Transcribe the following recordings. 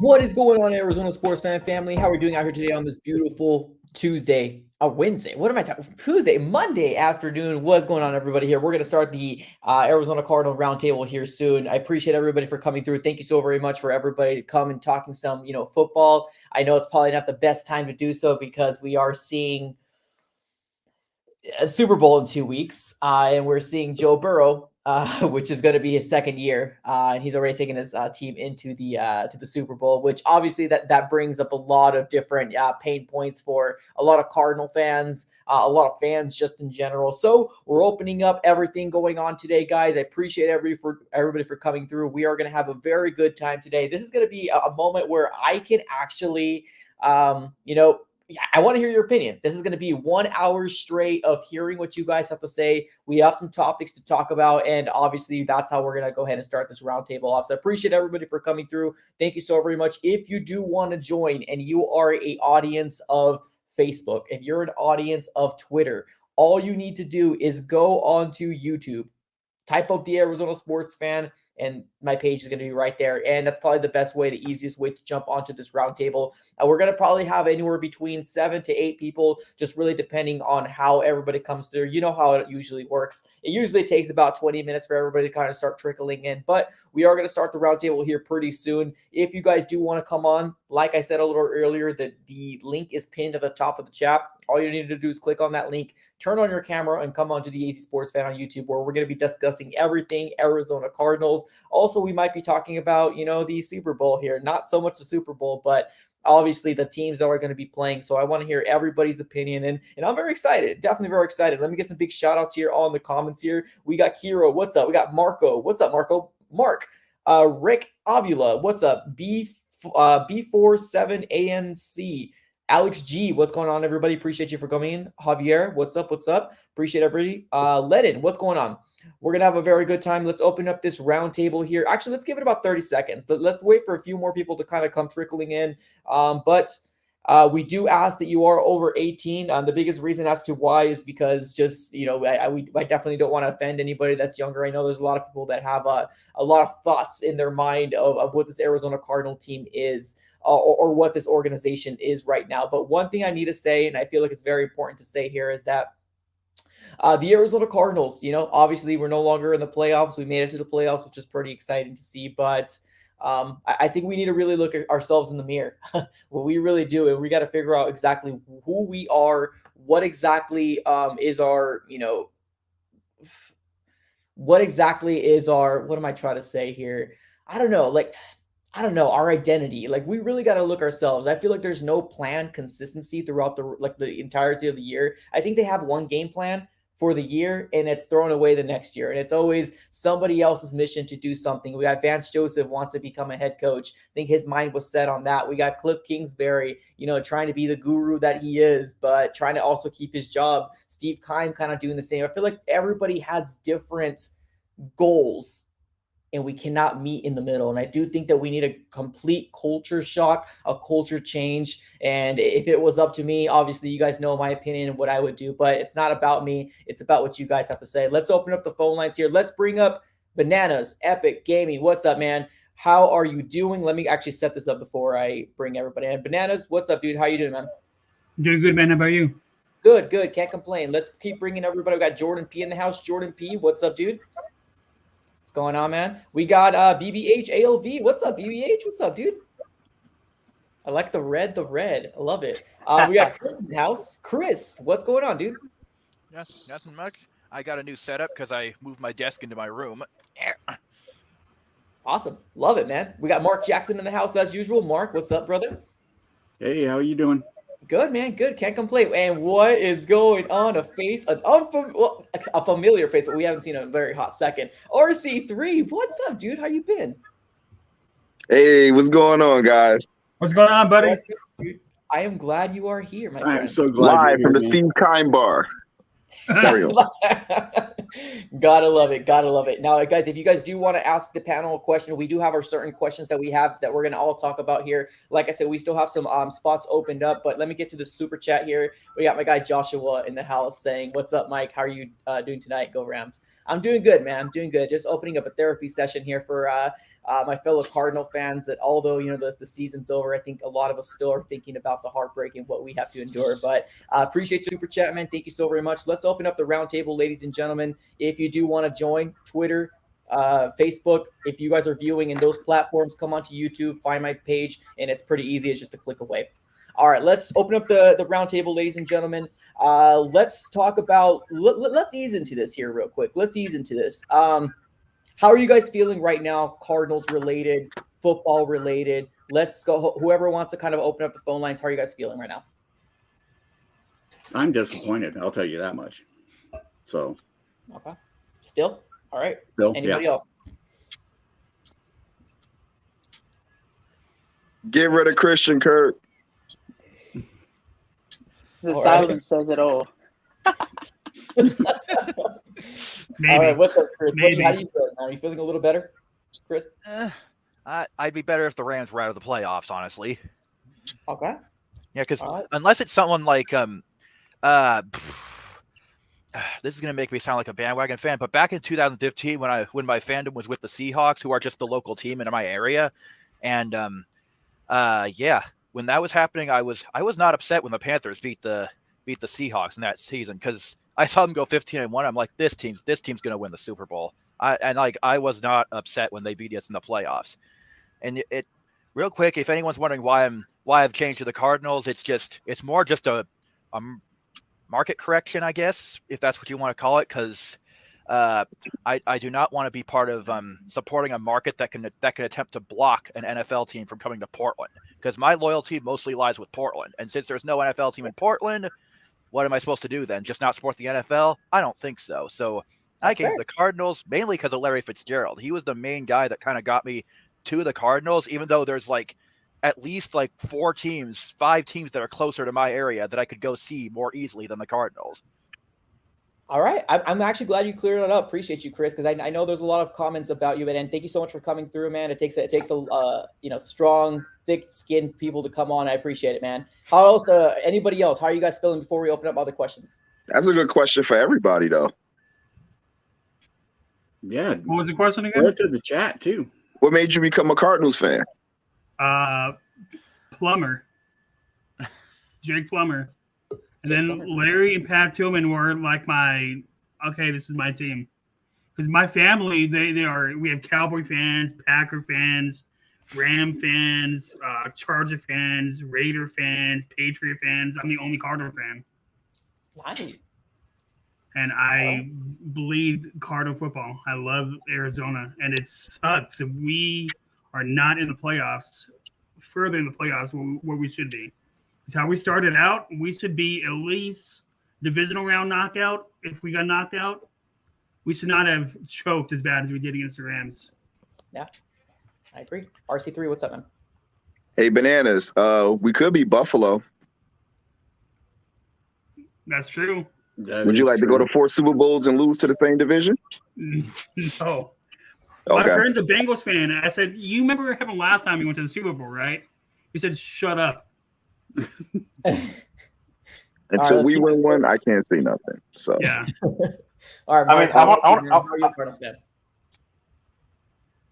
What is going on, Arizona sports fan family? How are we doing out here today on this beautiful Wednesday? What am I talking? Monday afternoon. What's going on, everybody? Here, we're going to start the Arizona Cardinals Roundtable here soon. I appreciate everybody for coming through. Thank you so very much for everybody to come and talking some, football. I know it's probably not the best time to do so because we are seeing a Super Bowl in 2 weeks, and we're seeing Joe Burrow, which is going to be his second year, and he's already taken his team into the to the Super Bowl, which obviously that brings up a lot of different pain points for a lot of Cardinal fans, a lot of fans just in general. So we're opening up everything going on today, guys. I appreciate everybody for coming through. We are going to have a very good time today. This is going to be a moment where I can actually, I want to hear your opinion. This is going to be 1 hour straight of hearing what you guys have to say. We have some topics to talk about, and obviously that's how we're going to go ahead and start this roundtable off. So I appreciate everybody for coming through. Thank you so very much. If you do want to join and you are an audience of Facebook, if you're an audience of Twitter, all you need to do is go onto YouTube, type up the Arizona Sports Fan, and my page is going to be right there. And that's probably the best way, the easiest way to jump onto this roundtable. We're going to probably have anywhere between 7 to 8 people, just really depending on how everybody comes through. You know how it usually works. It usually takes about 20 minutes for everybody to kind of start trickling in, but we are going to start the roundtable here pretty soon. If you guys do want to come on, like I said a little earlier, the link is pinned at the top of the chat. All you need to do is click on that link, turn on your camera, and come on to the AZ Sports Fan on YouTube, where we're going to be discussing everything Arizona Cardinals. Also, we might be talking about, the Super Bowl here. Not so much the Super Bowl, but obviously the teams that are going to be playing. So I want to hear everybody's opinion, and I'm very excited, definitely very excited. Let me get some big shout outs here on the comments here. We got Kiro, what's up? We got Marco, what's up, Marco? Mark, Rick Avila, what's up? B47ANC. Alex G, what's going on, everybody? Appreciate you for coming in. Javier, what's up? What's up? Appreciate everybody. Lennon, what's going on? We're going to have a very good time. Let's open up this round table here. Actually, let's give it about 30 seconds. Let's wait for a few more people to kind of come trickling in. But we do ask that you are over 18. The biggest reason as to why is because just, I definitely don't want to offend anybody that's younger. I know there's a lot of people that have a lot of thoughts in their mind of what this Arizona Cardinal team is. Or what this organization is right now. But one thing I need to say, and I feel like it's very important to say here, is that the Arizona Cardinals, obviously we're no longer in the playoffs. We made it to the playoffs, which is pretty exciting to see. But I think we need to really look at ourselves in the mirror. Well, we really do. And we got to figure out exactly who we are, what exactly is our, what exactly is our, what am I trying to say here? I don't know, our identity. Like, we really got to look ourselves. I feel like there's no planned consistency throughout the entirety of the year. I think they have one game plan for the year, and it's thrown away the next year. And it's always somebody else's mission to do something. We got Vance Joseph wants to become a head coach. I think his mind was set on that. We got Cliff Kingsbury, trying to be the guru that he is, but trying to also keep his job. Steve Keim kind of doing the same. I feel like everybody has different goals, and we cannot meet in the middle. And I do think that we need a complete culture shock, a culture change. And if it was up to me, obviously you guys know my opinion and what I would do, but it's not about me. It's about what you guys have to say. Let's open up the phone lines here. Let's bring up Bananas, Epic Gaming. What's up, man? How are you doing? Let me actually set this up before I bring everybody in. Bananas, what's up, dude? How you doing, man? Doing good, man. How about you? Good. Can't complain. Let's keep bringing everybody. We got Jordan P in the house. Jordan P, what's up, dude? What's going on, man? We got BBH ALV. What's up, BBH? What's up, dude? I like the red. I love it. We got Chris in the house. Chris, what's going on, dude? Yes, nothing much. I got a new setup because I moved my desk into my room. Awesome. Love it, man. We got Mark Jackson in the house as usual. Mark, what's up, brother? Hey, how are you doing? Good, man. Good. Can't complain. And what is going on? A familiar face, but we haven't seen in a very hot second. RC3, what's up, dude? How you been? Hey, what's going on, guys? What's going on, buddy? I am glad you are here, my friend. I'm so glad Live you're from the here, Steve Keim bar. Gotta love it. Now, guys, if you guys do want to ask the panel a question, we do have our certain questions that we have that we're going to all talk about here. Like I said, we still have some spots opened up, but let me get to the super chat here. We got my guy Joshua in the house saying, what's up, Mike? How are you doing tonight? Go Rams. I'm doing good, man. I'm doing good. Just opening up a therapy session here for my fellow Cardinal fans. That although the season's over, I think a lot of us still are thinking about the heartbreak and what we have to endure. But appreciate your super chat, man. Thank you so very much. Let's open up the roundtable, ladies and gentlemen. If you do want to join, Twitter, Facebook, if you guys are viewing in those platforms, come onto YouTube, find my page, and it's pretty easy. It's just a click away. All right, let's open up the roundtable, ladies and gentlemen. Let's talk about. Let's ease into this here real quick. Let's ease into this. How are you guys feeling right now? Cardinals related, football related. Let's go. Whoever wants to kind of open up the phone lines. How are you guys feeling right now? I'm disappointed. I'll tell you that much. So. Okay. Still. All right. Still. Anybody Yeah. else? Get rid of Christian Kirk. The All silence says it all. Maybe. All right. What's up, Chris? Maybe. How do you feel? Are you feeling a little better, Chris? I'd be better if the Rams were out of the playoffs, honestly. Okay. Yeah, because All right. unless it's someone like this is gonna make me sound like a bandwagon fan, but back in 2015 when my fandom was with the Seahawks, who are just the local team in my area, and when that was happening, I was not upset when the Panthers beat the Seahawks in that season because I saw them go 15-1. I'm like, this team's gonna win the Super Bowl. I was not upset when they beat us in the playoffs. And it real quick, if anyone's wondering why I've changed to the Cardinals, it's more just a market correction, I guess, if that's what you want to call it, because I do not want to be part of supporting a market that can attempt to block an NFL team from coming to Portland, because my loyalty mostly lies with Portland. And since there's no NFL team in Portland, what am I supposed to do then? Just not support the NFL? I don't think so. So I came to the Cardinals mainly because of Larry Fitzgerald. He was the main guy that kind of got me to the Cardinals, even though there's at least 5 teams that are closer to my area that I could go see more easily than the Cardinals. All right. I'm actually glad you cleared it up. Appreciate you, Chris, because I know there's a lot of comments about you, and thank you so much for coming through, man. It takes a strong, thick-skinned people to come on. I appreciate it, man. How else? Anybody else? How are you guys feeling before we open up other questions? That's a good question for everybody, though. Yeah. What was the question Go again? to the chat too. What made you become a Cardinals fan? Plumber. Jake Plummer. And then Larry and Pat Tillman were like this is my team. Because my family, we have Cowboy fans, Packer fans, Ram fans, Charger fans, Raider fans, Patriot fans. I'm the only Cardinal fan. Nice. And I believe Cardinal football. I love Arizona. And it sucks if we are not in the playoffs, further in the playoffs where we should be. It's how we started out. We should be at least divisional round knockout. If we got knocked out, we should not have choked as bad as we did against the Rams. Yeah, I agree. RC3, what's up, man? Hey, Bananas. We could be Buffalo. That's true. Would you like to go to 4 Super Bowls and lose to the same division? No. Okay. My friend's a Bengals fan. I said, you remember what happened last time we went to the Super Bowl, right? He said, shut up. Until we win one, I can't say nothing. So yeah. All right, Mark, I why are you a Cardinals fan?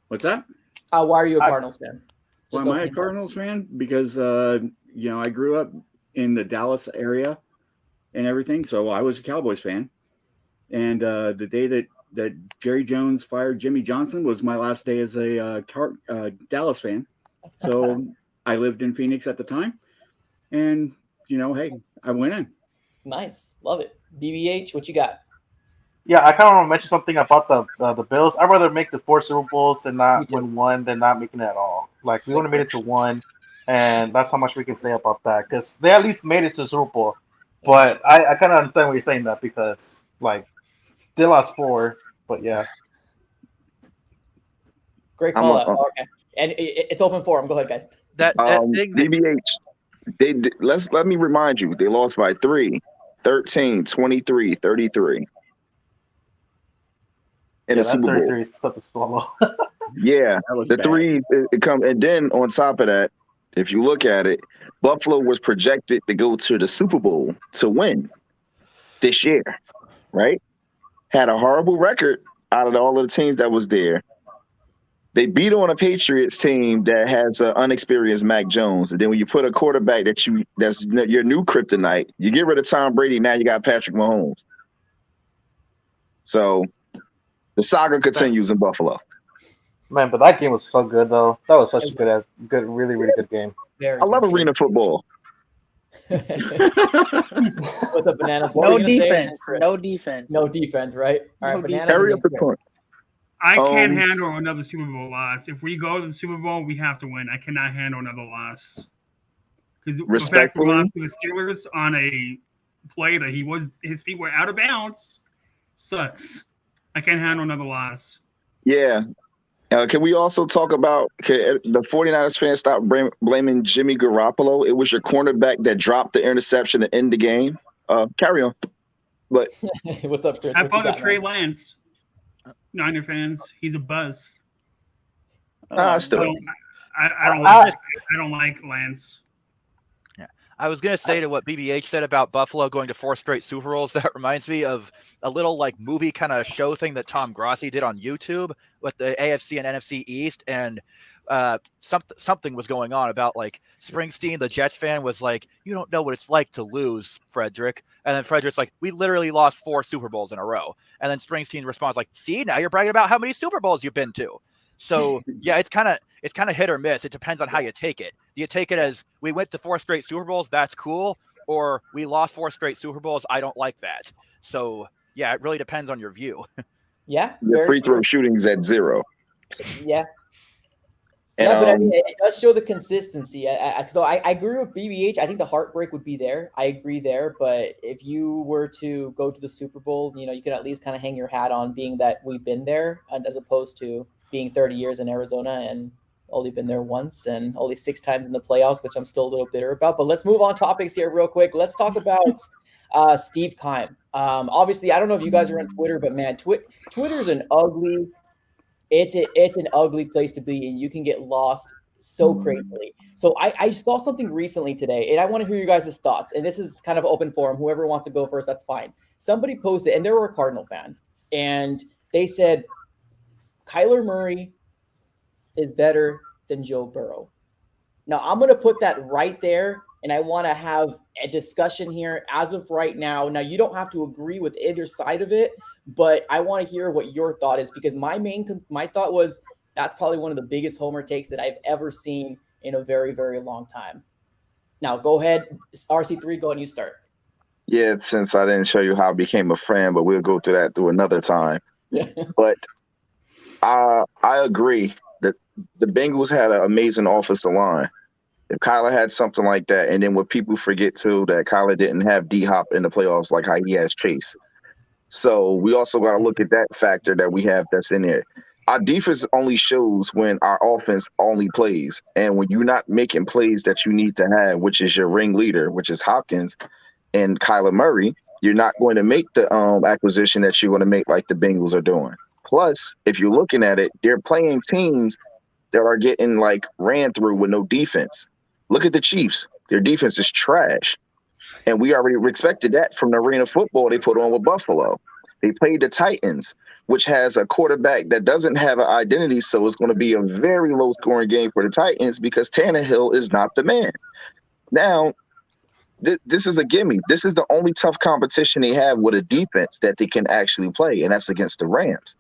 What's that? Why are you a Cardinals fan? Why am I a Cardinals fan? Because I grew up in the Dallas area and everything, so I was a Cowboys fan. And the day that Jerry Jones fired Jimmy Johnson was my last day as a Dallas fan. So I lived in Phoenix at the time. And, hey, I went in. Nice. Love it. BBH, what you got? Yeah, I kind of want to mention something about the Bills. I'd rather make the 4 Super Bowls and not win one than not making it at all. We only made it to 1, and that's how much we can say about that. Because they at least made it to the Super Bowl. But I kind of understand what you're saying that because, they lost 4. But, yeah. Great call out. Okay. And it's open forum. Go ahead, guys. That thing that BBH, let me remind you, they lost by 3, 13, 23, 33 in the Super Bowl. 33 is stuff to swallow. Yeah, the bad. 3 it come, and then on top of that, if you look at it, Buffalo was projected to go to the Super Bowl to win this year, right? had a horrible record out of all of the teams that was there. They beat on a Patriots team that has an unexperienced Mac Jones. And then when you put a quarterback that's your new kryptonite, you get rid of Tom Brady, now you got Patrick Mahomes. So the saga continues in Buffalo. Man, but that game was so good though. That was such a really, really good game. Very I love good arena football. What's up, Bananas? What No were you gonna say? defense. No defense. No defense, right? All right, No Bananas. Carry and up the Chris. point. I can't handle another Super Bowl loss. If we go to the Super Bowl, we have to win. I cannot handle another loss. Because the fact we lost to the Steelers on a play that his feet were out of bounds sucks. I can't handle another loss. Yeah. Can we also talk about the 49ers fans stop blaming Jimmy Garoppolo? It was your cornerback that dropped the interception to end the game. Carry on. But what's up, Chris? I What you found got, Trey man? Lance. Niner fans, he's a buzz. still. I don't like Lance. I was gonna say to what BBH said about Buffalo going to 4 straight Super Bowls. That reminds me of a little like movie kind of show thing that Tom Grossi did on YouTube with the AFC and NFC East, and something was going on about like Springsteen, the Jets fan, was like, "You don't know what it's like to lose, Frederick." And then Frederick's like, "We literally lost 4 Super Bowls in a row." And then Springsteen responds like, "See, now you're bragging about how many Super Bowls you've been to." So yeah, it's kind of hit or miss. It depends on how you take it. Do you take it as we went to 4 straight Super Bowls? That's cool. Or we lost 4 straight Super Bowls. I don't like that. So yeah, it really depends on your view. Yeah. The free throw shooting's at 0. Yeah. And, yeah, but I mean, it does show the consistency. So I agree with BBH. I think the heartbreak would be there. I agree there. But if you were to go to the Super Bowl, you could at least kind of hang your hat on being that we've been there, as opposed to being 30 years in Arizona and only been there once and only 6 times in the playoffs, which I'm still a little bitter about. But let's move on topics here real quick. Let's talk about Steve Keim. Obviously, I don't know if you guys are on Twitter, but man, Twitter's an ugly. It's an ugly place to be, and you can get lost so crazily. So I saw something recently today, and I want to hear you guys' thoughts. And this is kind of open forum. Whoever wants to go first, that's fine. Somebody posted, and they were a Cardinal fan, and they said Kyler Murray is better than Joe Burrow. Now, I'm going to put that right there, and I want to have a discussion here as of right now. Now, you don't have to agree with either side of it, but I want to hear what your thought is, because my thought was that's probably one of the biggest homer takes that I've ever seen in a very, very long time. Now, go ahead, RC3, go and you start. Yeah, since I didn't show you how I became a friend, but we'll go through that through another time. But I agree that the Bengals had an amazing offensive line. If Kyler had something like that, and then what people forget too, that Kyler didn't have D-Hop in the playoffs like how he has Chase. So we also got to look at that factor that we have that's in there. Our defense only shows when our offense only plays. And when you're not making plays that you need to have, which is your ringleader, which is Hopkins and Kyler Murray, you're not going to make the acquisition that you're going to make like the Bengals are doing. Plus, if you're looking at it, they're playing teams that are getting like ran through with no defense. Look at the Chiefs. Their defense is trash. And we already expected that from the arena football they put on with Buffalo. They played the Titans, which has a quarterback that doesn't have an identity, so it's going to be a very low-scoring game for the Titans because Tannehill is not the man. Now, this is a gimme. This is the only tough competition they have with a defense that they can actually play, and that's against the Rams.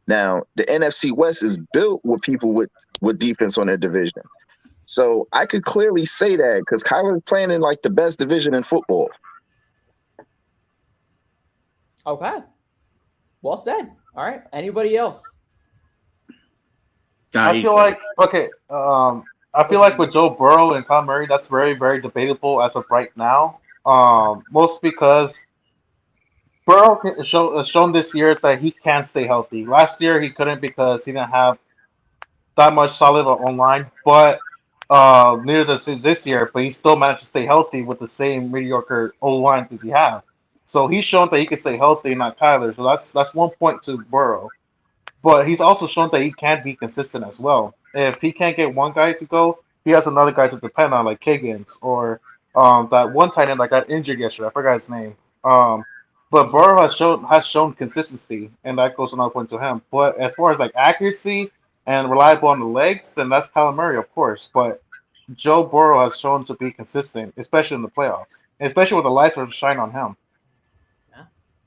Now, the NFC West is built with people with defense on their division. So I could clearly say that because Kyler's playing in like the best division in football. Okay. Well said. All right. Anybody else? I feel like with Joe Burrow and Kyler Murray, that's very, very debatable as of right now. Most because Burrow has shown this year that he can stay healthy. Last year he couldn't because he didn't have that much solid online, but neither does this year. But he still managed to stay healthy with the same mediocre O-line as he had. So he's shown that he can stay healthy, not Kyler. So that's 1 point to Burrow. But he's also shown that he can be consistent as well. If he can't get one guy to go, he has another guy to depend on, like Higgins or that one tight end that got injured yesterday. I forgot his name. But Burrow has shown consistency, and that goes another point to him. But as far as like accuracy and reliable on the legs, then that's Kyler Murray, of course. But Joe Burrow has shown to be consistent, especially in the playoffs, especially when the lights are shine on him.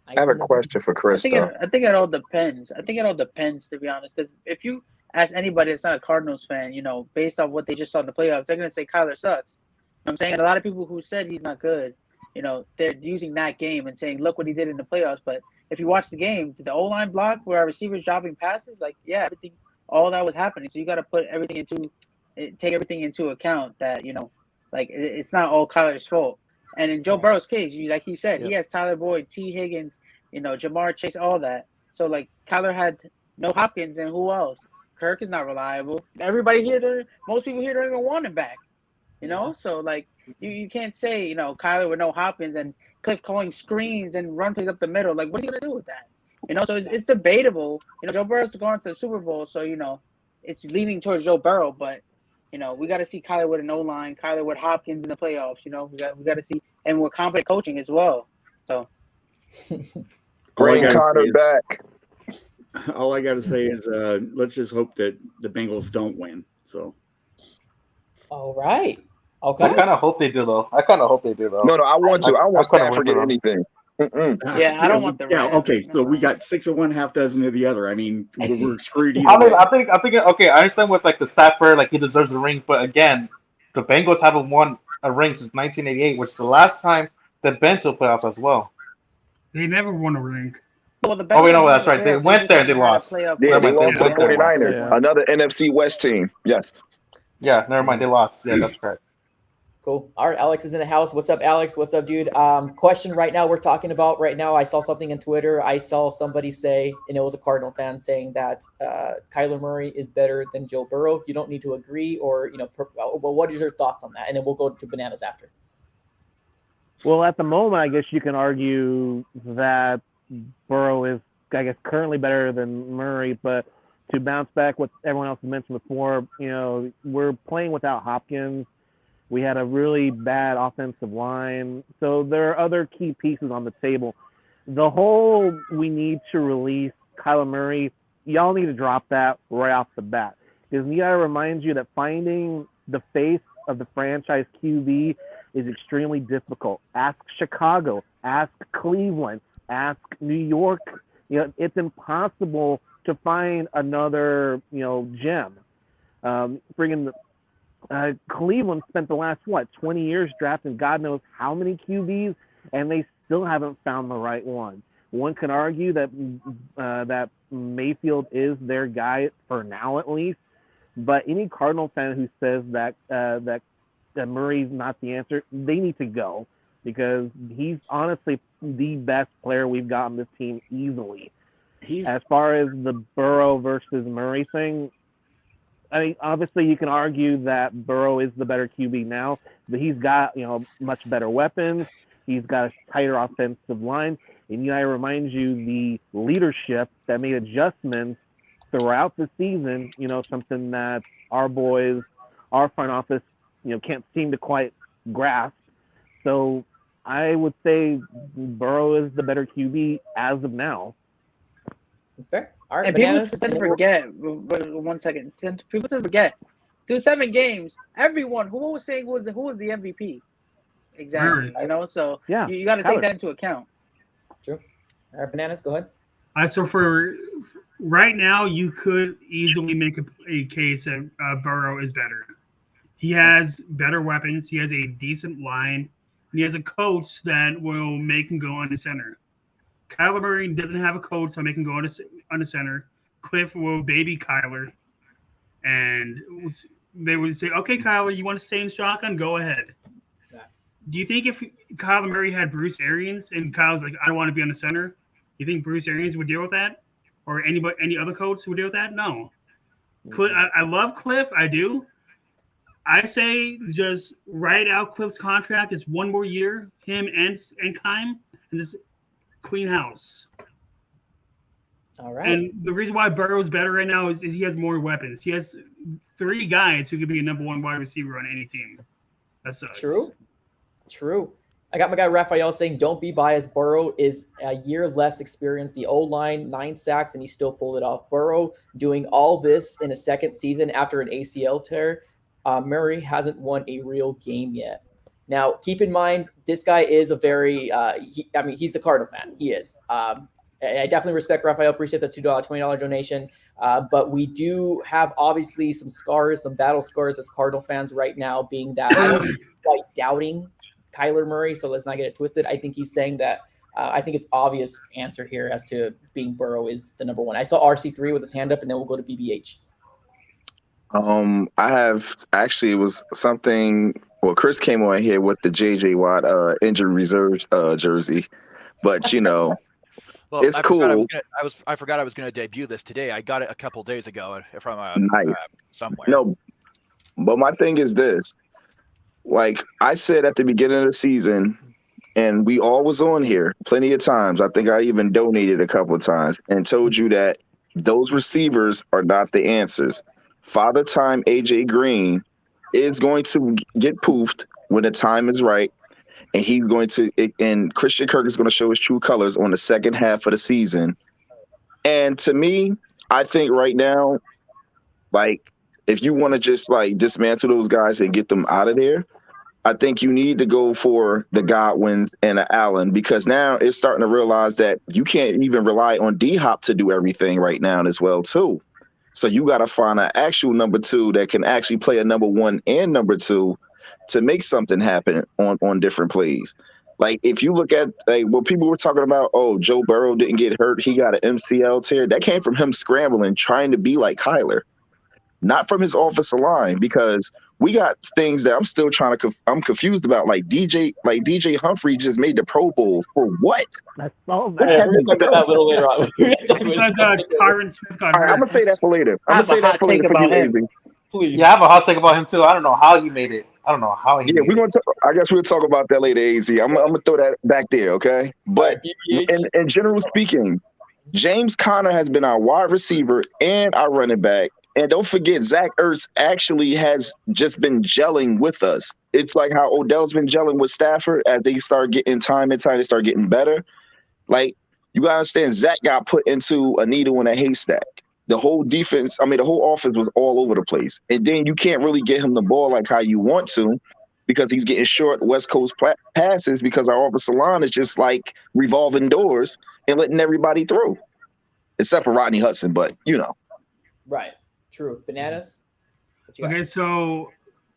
I have a question for Chris, though. I think it all depends. I think it all depends, to be honest. Because if you ask anybody that's not a Cardinals fan, based on what they just saw in the playoffs, they're gonna say Kyler sucks. You know what I'm saying? And a lot of people who said he's not good, they're using that game and saying, look what he did in the playoffs. But if you watch the game, the O-line block where our receivers dropping passes, everything, all that was happening. So you got to take everything into account that, it's not all Kyler's fault. And in Joe Burrow's case, like he said, he has Tyler Boyd, T. Higgins, Jamar Chase, all that. So, Kyler had no Hopkins, and who else? Kirk is not reliable. Everybody here, most people here don't even want him back. So, you can't say, Kyler with no Hopkins and Cliff calling screens and run plays up the middle. What's he going to do with that? So it's debatable. Joe Burrow's going to the Super Bowl, so, it's leaning towards Joe Burrow, but we got to see Kyler with an O-line, Kyler with Hopkins in the playoffs. We got to see, and with competent coaching as well. So, bring Connor back. All I got to say is, let's just hope that the Bengals don't win. So, all right, okay. I kind of hope they do, though. No, I want to. I want Stafford to get anything. I don't want the Rams. Yeah, okay. So we got 6 of one, half dozen of the other. I mean, we're screwed. I think. Okay, I understand with the Stafford, he deserves the ring, but again, the Bengals haven't won a ring since 1988, which is the last time they've been to the playoffs as well. They never won a ring. Well, that's right. They went there and they lost. Yeah, they lost to the 49ers, another NFC West team. Yes. Yeah, never mind. They lost. Yeah, that's correct. Cool. All right, Alex is in the house. What's up, Alex? What's up, dude? Question right now we're talking about right now. I saw something on Twitter. I saw somebody say, and it was a Cardinal fan saying that Kyler Murray is better than Joe Burrow. You don't need to agree, or well, what is your thoughts on that? And then we'll go to bananas after. Well, at the moment, I guess you can argue that Burrow is, I guess, currently better than Murray, but to bounce back what everyone else mentioned before, we're playing without Hopkins. We had a really bad offensive line. So there are other key pieces on the table. The whole we need to release Kyler Murray, y'all need to drop that right off the bat. Because we got to remind you that finding the face of the franchise QB is extremely difficult. Ask Chicago. Ask Cleveland. Ask New York. It's impossible to find another, gem. Cleveland spent the last 20 years drafting God knows how many QBs, and they still haven't found the right one. One can argue that that Mayfield is their guy for now, at least. But any Cardinal fan who says that Murray's not the answer, they need to go, because he's honestly the best player we've got on this team easily. As far as the Burrow versus Murray thing, I mean, obviously you can argue that Burrow is the better QB now, but he's got, much better weapons. He's got a tighter offensive line. And I remind you, the leadership that made adjustments throughout the season, something that our boys, our front office, can't seem to quite grasp. So I would say Burrow is the better QB as of now. That's fair. All right, and bananas. People tend to forget. 1 second. People tend to forget. Through 7 games, everyone who was saying who was the MVP. Exactly. So yeah, you got to take that into account. True. All right, bananas. Go ahead. So for right now, you could easily make a case that Burrow is better. He has better weapons. He has a decent line. And he has a coach that will make him go under center. Kyler Murray doesn't have a coach, so make him go under center. Cliff will baby Kyler. And they would say, okay, Kyler, you want to stay in shotgun? Go ahead. Yeah. Do you think if Kyler Murray had Bruce Arians and Kyle's like, I don't want to be on the center, you think Bruce Arians would deal with that? Or any other coach would deal with that? No. Cliff, I love Cliff. I do. I say just write out Cliff's contract. It's 1 more year, him and Kime, and just clean house. All right. And the reason why Burrow's better right now is he has more weapons. He has 3 guys who could be a number 1 wide receiver on any team. That sucks. True. I got my guy Raphael saying, don't be biased. Burrow is a year less experienced. The O-line, 9 sacks, and he still pulled it off. Burrow doing all this in a second season after an ACL tear. Murray hasn't won a real game yet. Now, keep in mind, this guy is a very, he's a Cardinal fan. He is. I definitely respect Raphael. Appreciate that $20 donation. But we do have, obviously, some scars, some battle scars as Cardinal fans right now, being that I don't quite doubting Kyler Murray, so let's not get it twisted. I think he's saying that I think it's obvious answer here as to being Burrow is the number one. I saw RC3 with his hand up, and then we'll go to BBH. I have actually, it was something. Well, Chris came on here with the JJ Watt injury reserve jersey, but Well, it's cool. I forgot I was going to debut this today. I got it a couple days ago from Nice. Somewhere. No, but my thing is this. Like I said at the beginning of the season, and we all was on here plenty of times. I think I even donated a couple of times and told you that those receivers are not the answers. Father Time AJ Green is going to get poofed when the time is right, and he's going to. And Christian Kirk is going to show his true colors on the second half of the season. And to me, I think right now, like if you want to just like dismantle those guys and get them out of there, I think you need to go for the Godwins and the Allen, because now it's starting to realize that you can't even rely on D-Hop to do everything right now as well, too. So you got to find an actual number 2 that can actually play a number 1 and number 2 to make something happen on different plays. Like if you look at like what people were talking about, oh, Joe Burrow didn't get hurt, he got an MCL tear. That came from him scrambling, trying to be like Kyler, not from his offensive line, because we got things that I'm still I'm confused about. Like DJ Humphrey just made the Pro Bowl for what? That's so We're bad. going to talk about that a little later on. Because Tyron Smith got All right, I'm gonna say that for later. I I'm have gonna say a that hot for later take for you, about him. Avery. Please. Yeah, I have a hot take about him too. I don't know how he made it. I don't know how he. Yeah, made we're it. gonna. I guess we'll talk about that later, AZ. I'm gonna throw that back there, okay? But in general speaking, James Conner has been our wide receiver and our running back. And don't forget, Zach Ertz actually has just been gelling with us. It's like how Odell's been gelling with Stafford. As they start getting time and time, they start getting better. Like, you got to understand, Zach got put into a needle in a haystack. The whole defense, the whole offense was all over the place. And then you can't really get him the ball like how you want to, because he's getting short West Coast passes because our offensive line is just like revolving doors and letting everybody through. Except for Rodney Hudson, but Right. True. Bananas. Okay, so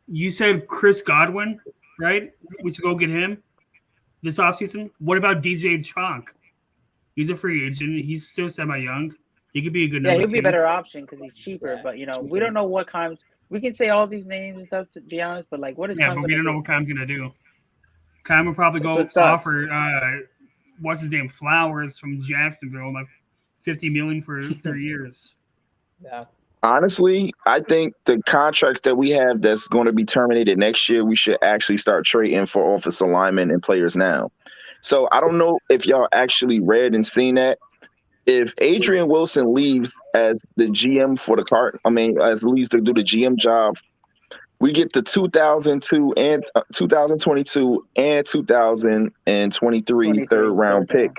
you said Chris Godwin, right? We should go get him this offseason. What about DJ Chalk? He's a free agent. He's still semi-young. He could be a good Yeah, number he'll be a 2. better option because he's cheaper. But we don't know what Kimes. We can say all these names and stuff to be honest, but like, what is? Yeah, but we don't know what Kimes gonna do. Kime will probably go offer what's his name, Flowers from Jacksonville, like $50 million for 3 years. Yeah. Honestly, I think the contracts that we have that's going to be terminated next year, we should actually start trading for offensive linemen and players now. So I don't know if y'all actually read and seen that. If Adrian Wilson leaves as the GM for the as leaves to do the GM job, we get the 2002 and 2022 and 2023 third round pick.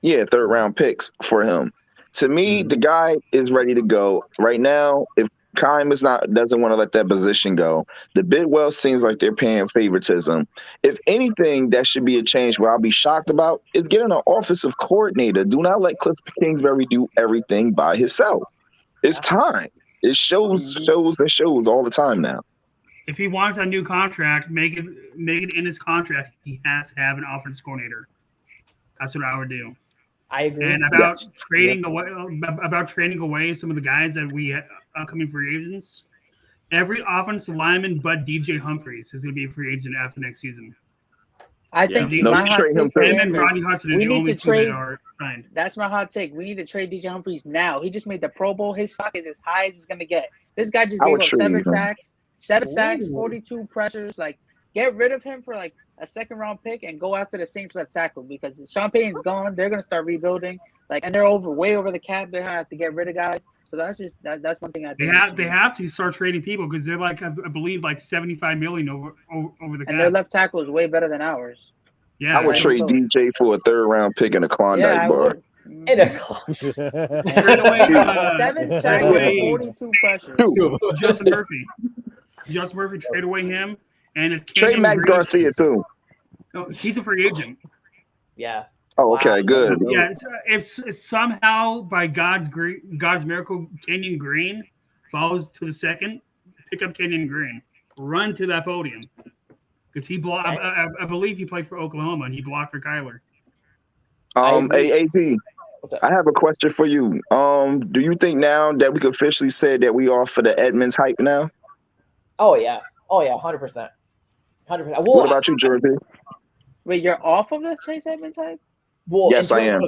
Yeah, third round picks for him. To me, the guy is ready to go right now. If Kime doesn't want to let that position go, the Bidwell seems like they're paying favoritism. If anything, that should be a change. What I'll be shocked about is getting an offensive coordinator. Do not let Cliff Kingsbury do everything by himself. It's time. It shows all the time now. If he wants a new contract, make it in his contract. He has to have an offensive coordinator. That's what I would do. I agree. And about trading away some of the guys that we upcoming free agents. Every offensive lineman but DJ Humphries is going to be a free agent after next season. I think my hot take for him is we need to trade. That's my hot take. We need to trade DJ Humphries now. He just made the Pro Bowl. His stock is as high as it's going to get. This guy just gave up 7 sacks, 42 pressures. Like, get rid of him for like a second-round pick and go after the Saints left tackle, because Sean Payton's gone. They're going to start rebuilding. And they're way over the cap. They're going to have to get rid of guys. So that's just that's one thing I They think have to start trading people because they're like I believe like 75 million over the cap. and their left tackle is way better than ours. Yeah, I would trade DJ for a 3rd round pick in a Klondike I bar. would. In a Trade away 7 sacks and 42 pressures. Justin Murphy. Trade away him, and if Trade Kenyon Max Green- Garcia too. Oh, he's a free agent. Yeah. Oh, okay, Wow. good. Yeah, so if somehow by God's miracle, Kenyon Green falls to the 2nd, pick up Kenyon Green, run to that podium because he blocked. I believe he played for Oklahoma and he blocked for Kyler. AT, I have a question for you. Do you think now that we can officially say that we off for the Edmonds hype now? Oh yeah, 100%. 100%. What about you, Jordan? Wait, you're off of the Chase Edmonds type? Well, Yes, I am.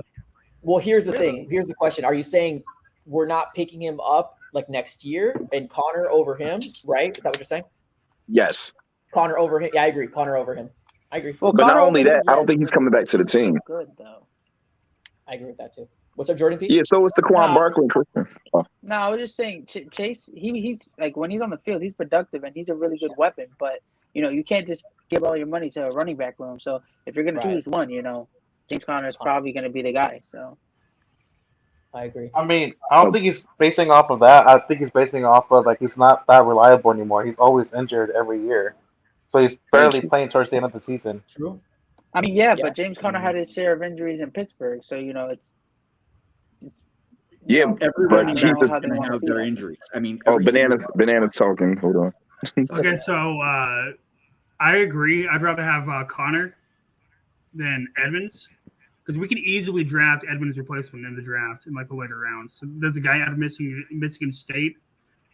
Well, here's the thing. Here's the question. Are you saying we're not picking him up like next year and Connor over him, right? Is that what you're saying? Yes. Connor over him. Yeah, I agree. Connor over him. I agree. Well, But not Connor only over that, him, I don't yes, think he's but coming back to the he's team. Good though. I agree with that too. What's up, Jordan P? Yeah, so it's Saquon Nah. Barkley and Christian. Oh. No, I was just saying Chase. He's like when he's on the field, he's productive and he's a really good weapon. But you can't just give all your money to a running back room. So if you're gonna Right. choose one, James Conner is probably gonna be the guy. So I agree. I mean, I don't think he's basing off of that. I think he's basing off of like he's not that reliable anymore. He's always injured every year, so he's barely playing towards the end of the season. True. I mean, yeah, Yeah. but James Conner had his share of injuries in Pittsburgh. So it's Yeah, Every but running I he don't back know is how they going to wanna have see their that. injuries. I mean, Oh, every single bananas talking. Hold on. Okay, so I agree. I'd rather have Connor than Edmonds because we can easily draft Edmonds' replacement in the draft in like the later rounds. So there's a guy out of Michigan State,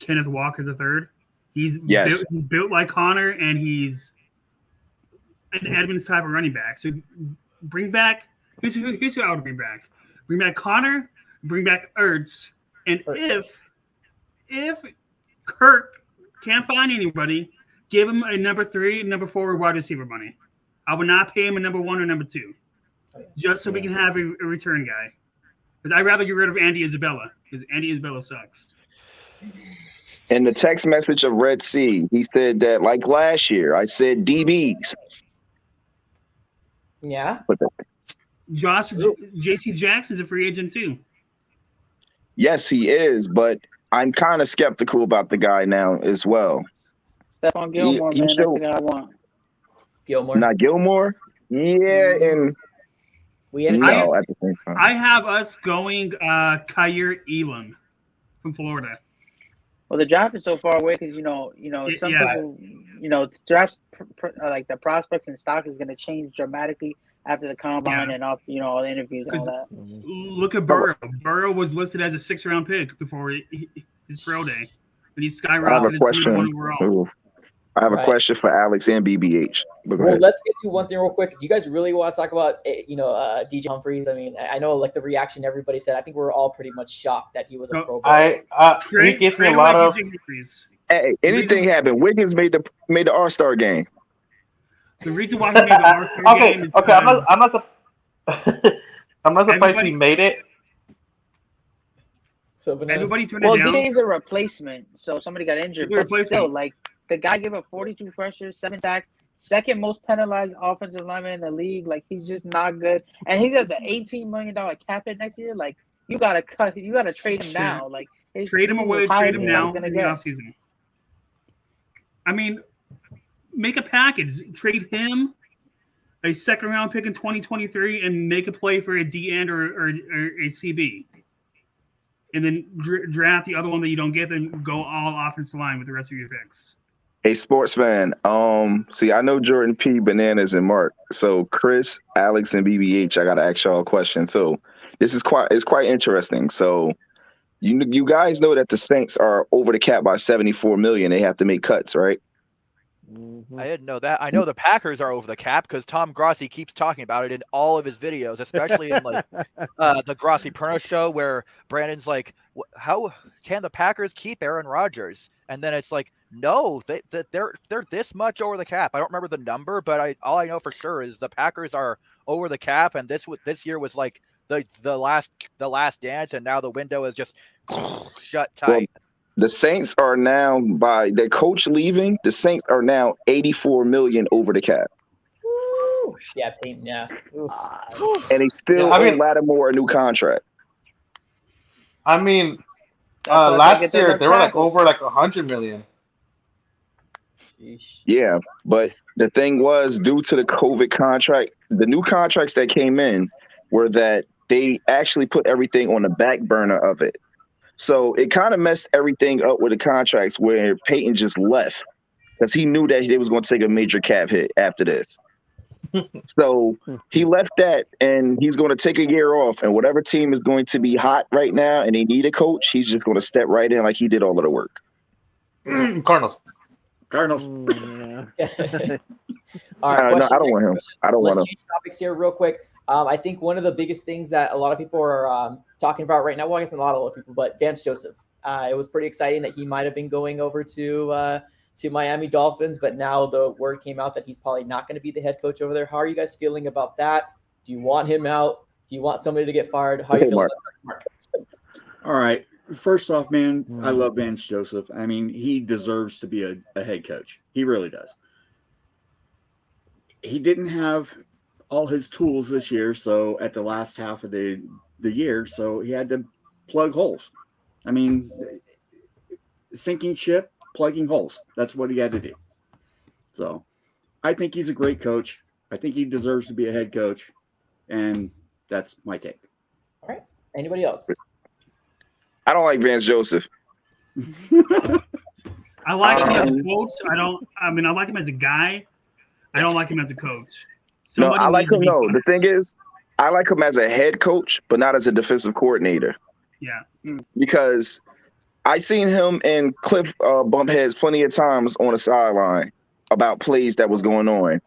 Kenneth Walker III. He's built like Connor, and he's an Edmonds type of running back. So bring back here's who I would bring back. Bring back Connor, bring back Ertz, and if Kirk can't find anybody, give him a number 3 and number 4 wide receiver money. I would not pay him a number 1 or number 2, just so we can have a return guy. Because I'd rather get rid of Andy Isabella because Andy Isabella sucks. In the text message of Red Sea, he said that like last year, I said DBs. Yeah. JC Jackson's a free agent too. Yes, he is, but I'm kind of skeptical about the guy now as well. Stephon Gilmore, man, that's the guy I want. Gilmore. Not Gilmore? Yeah, and no, at the same time. I have us going Kyer Elam from Florida. Well, the draft is so far away because some people, drafts like the prospects and stocks is going to change dramatically after the combine and all the interviews and all that. Look at Burrow. Burrow was listed as a 6th-round pick before his pro day, and he skyrocketed. I have a question. I have a question for Alex and BBH. Well, let's get to one thing real quick. Do you guys really want to talk about, DJ Humphries? I mean, I know like the reaction everybody said. I think we're all pretty much shocked that he was a Pro Bowl. He gives me a lot of. Hey, anything happened. Wiggins made the All-Star game. The reason why he made the All-Star game is I'm not surprised he made it. So everybody turned it down. DJ's a replacement, so somebody got injured. But still, like the guy gave up 42 pressures, 7 sacks, second most penalized offensive lineman in the league. Like he's just not good, and he has an $18 million cap hit next year. Like you gotta trade him now. Like trade him away, trade him now in the offseason. I mean, make a package. Trade him a 2nd-round pick in 2023 and make a play for a D-end or a CB. And then draft the other one that you don't get, then go all offensive line with the rest of your picks. Hey, sports fan. See, I know Jordan P, Bananas, and Mark. So Chris, Alex, and BBH, I gotta ask y'all a question. So this is quite interesting. So you guys know that the Saints are over the cap by $74 million. They have to make cuts, right? I didn't know that. I know the Packers are over the cap because Tom Grossi keeps talking about it in all of his videos, especially in like the Grossi Perno show where Brandon's like, "How can the Packers keep Aaron Rodgers?" And then it's like, no, they're this much over the cap. I don't remember the number, but all I know for sure is the Packers are over the cap, and this year was like the last dance, and now the window is just shut Well, tight. the Saints are now, by their coach leaving, the Saints are now $84 million over the cap, Woo. Yeah, Peyton. Yeah. Oof. and they still Yeah, I owe mean- Lattimore a new contract. I mean, That's why I last get year them they were like tackles. over like 100 million. Sheesh. Yeah, but the thing was, due to the COVID contract, the new contracts that came in were that they actually put everything on the back burner of it. So it kind of messed everything up with the contracts where Peyton just left because he knew that he was going to take a major cap hit after this. So he left that, and he's going to take a year off. And whatever team is going to be hot right now and they need a coach, he's just going to step right in like he did all of the work. Cardinals. Cardinals. All right. No, Question, I don't next want him. question. I don't Let's want him. change topics here real quick. I think one of the biggest things that a lot of people are talking about right now, well, I guess not a lot of people, but Vance Joseph. It was pretty exciting that he might have been going over to Miami Dolphins, but now the word came out that he's probably not going to be the head coach over there. How are you guys feeling about that? Do you want him out? Do you want somebody to get fired? How are you Okay, feeling? Mark. All right. First off, man, I love Vance Joseph. I mean, he deserves to be a head coach. He really does. He didn't have all his tools this year, so at the last half of the year, so he had to plug holes. I mean, sinking ship, plugging holes. That's what he had to do. So I think he's a great coach. I think he deserves to be a head coach. And that's my take. All right. Anybody else? I don't like Vance Joseph. I like him as a coach. I like him as a guy. I don't like him as a coach. No, Somebody I like needs to him. be No, the fired. thing is, I like him as a head coach, but not as a defensive coordinator. Yeah. Because I seen him and Cliff bump heads plenty of times on the sideline about plays that was going on.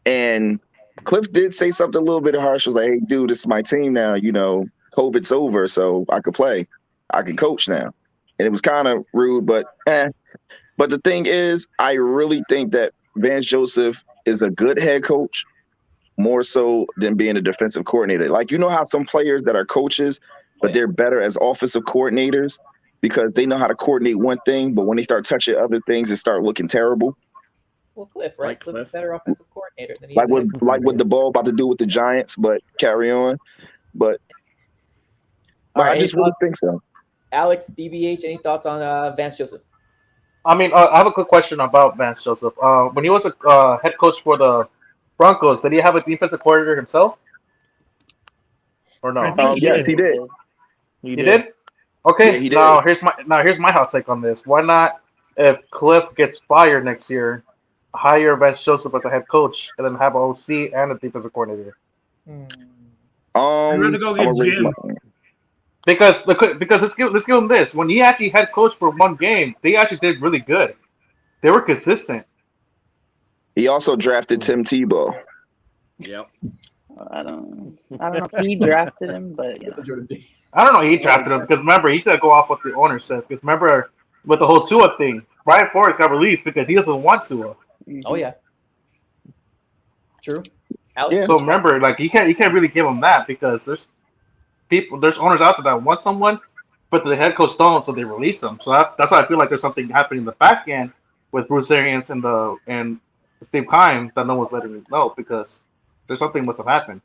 And Cliff did say something a little bit harsh. Was like, hey, dude, this is my team now. You know, COVID's over, so I could play. I can coach now. And it was kind of rude, but But the thing is, I really think that Vance Joseph is a good head coach, more so than being a defensive coordinator. Like, you know how some players that are coaches, but they're better as offensive coordinators because they know how to coordinate one thing, but when they start touching other things, it start looking terrible. Well, Cliff, right? Like Cliff's a Cliff. better offensive coordinator than he Like is. a head what like the ball about to do with the Giants, but carry on. But All right, I just any really thoughts? think so. Alex, BBH, any thoughts on Vance Joseph? I mean, I have a quick question about Vance Joseph. When he was a head coach for the Broncos, did he have a defensive coordinator himself? Or no? I think Yes, he did. He did? Okay. Yeah, he did. Now here's my hot take on this. Why not, if Cliff gets fired next year, hire Vance Joseph as a head coach and then have an OC and a defensive coordinator? I'd rather go get I'm gonna raise Jim. my- Because let's give him this. When he actually head coach for one game, they actually did really good. They were consistent. He also drafted Tim Tebow. Yep. I don't know if he drafted him, but you know. I don't know he drafted him because remember he's gonna go off what the owner says. Because remember with the whole Tua thing, Brian Flores got released because he doesn't want Tua. Oh yeah, true. Alex, Yeah. So remember, like you can't really give him that because there's owners out there that want someone, but the head coach don't, so they release him. So that's why I feel like there's something happening in the back end with Bruce Arians and Steve Keim that no one's letting us know because there's something must have happened.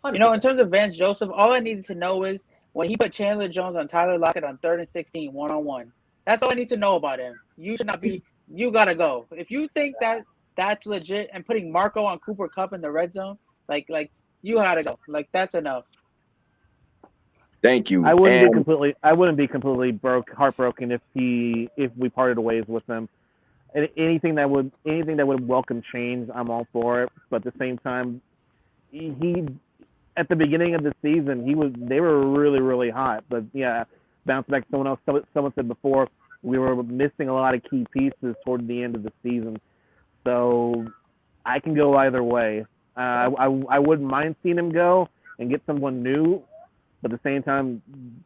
You know, in terms of Vance Joseph, all I needed to know is when he put Chandler Jones on Tyler Lockett on 3rd and 16, 1-on-1. That's all I need to know about him. You should not be. You gotta go. If you think that's legit, and putting Marco on Cooper Kupp in the red zone, like you gotta go. Like that's enough. Thank you. I wouldn't And be completely heartbroken if we parted ways with them. And anything that would welcome change, I'm all for it. But at the same time, he at the beginning of the season, they were really, really hot. But yeah, bounce back. Someone said before, we were missing a lot of key pieces toward the end of the season. So I can go either way. I wouldn't mind seeing him go and get someone new. But at the same time,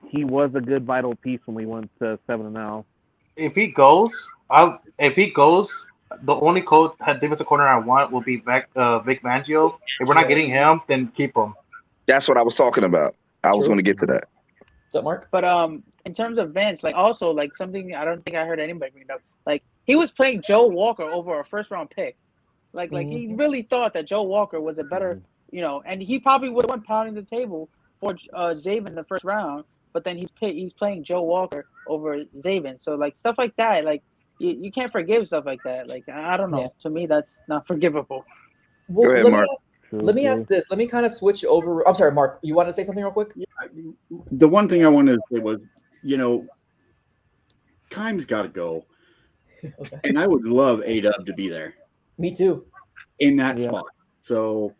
he was a good vital piece when we went to 7-0. If he goes, the only defensive corner I want will be Vic Fangio. If we're not getting him, then keep him. that's what I was talking about. I was going to get to that. What's up, Mark? But in terms of Vance, like also like something I don't think I heard anybody bring up. Like he was playing Joe Walker over a first round pick. Like he really thought that Joe Walker was a better, and he probably would have went pounding the table for Zaven in the first round. But then he's playing Joe Walker over Zaven. So like stuff like that, like you can't forgive stuff like that. Like I don't know. Yeah. To me, that's not forgivable. Well, Go ahead, Mark. Let me ask this. Let me kind of switch over. I'm sorry, Mark. You want to say something real quick? Yeah, the one thing I wanted to say was, Kime's got to go. Okay. And I would love A-Dub to be there. Me too. In that spot. So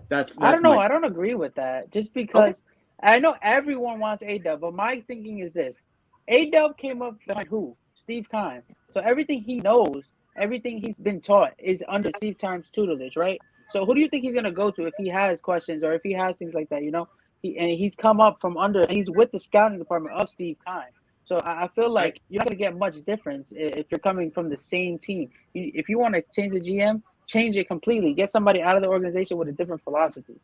that's I don't know. I don't agree with that. Just because I know everyone wants A-Dub, but my thinking is this. A-Dub came up behind who? Steve Keim. So everything he knows, everything he's been taught is under Steve Keim's tutelage, right? So who do you think he's going to go to if he has questions or if he has things like that, he's come up from under, and he's with the scouting department of Steve Keim. So I feel like you're not going to get much difference if you're coming from the same team. If you want to change the GM, change it completely. Get somebody out of the organization with a different philosophy.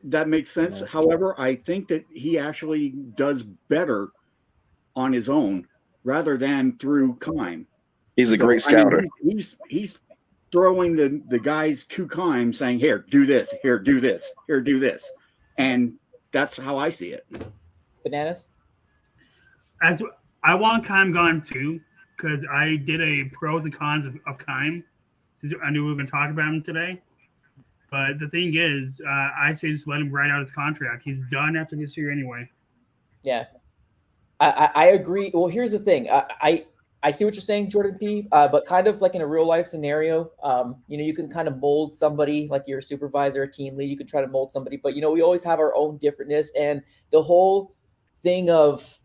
That makes sense. However, I think that he actually does better on his own rather than through Keim. He's a great scouter. He's throwing the guys to Keim saying, here, do this, here, do this, here, do this. And that's how I see it. Bananas? As I want Keim gone too, because I did a pros and cons of Keim. I knew we were going to talk about him today. But the thing is, I say just let him write out his contract. He's done after this year anyway. Yeah. I agree. Well, here's the thing. I see what you're saying, Jordan P. But kind of like in a real life scenario, you can kind of mold somebody like your supervisor, a team lead. You can try to mold somebody, but we always have our own differentness, and the whole thing of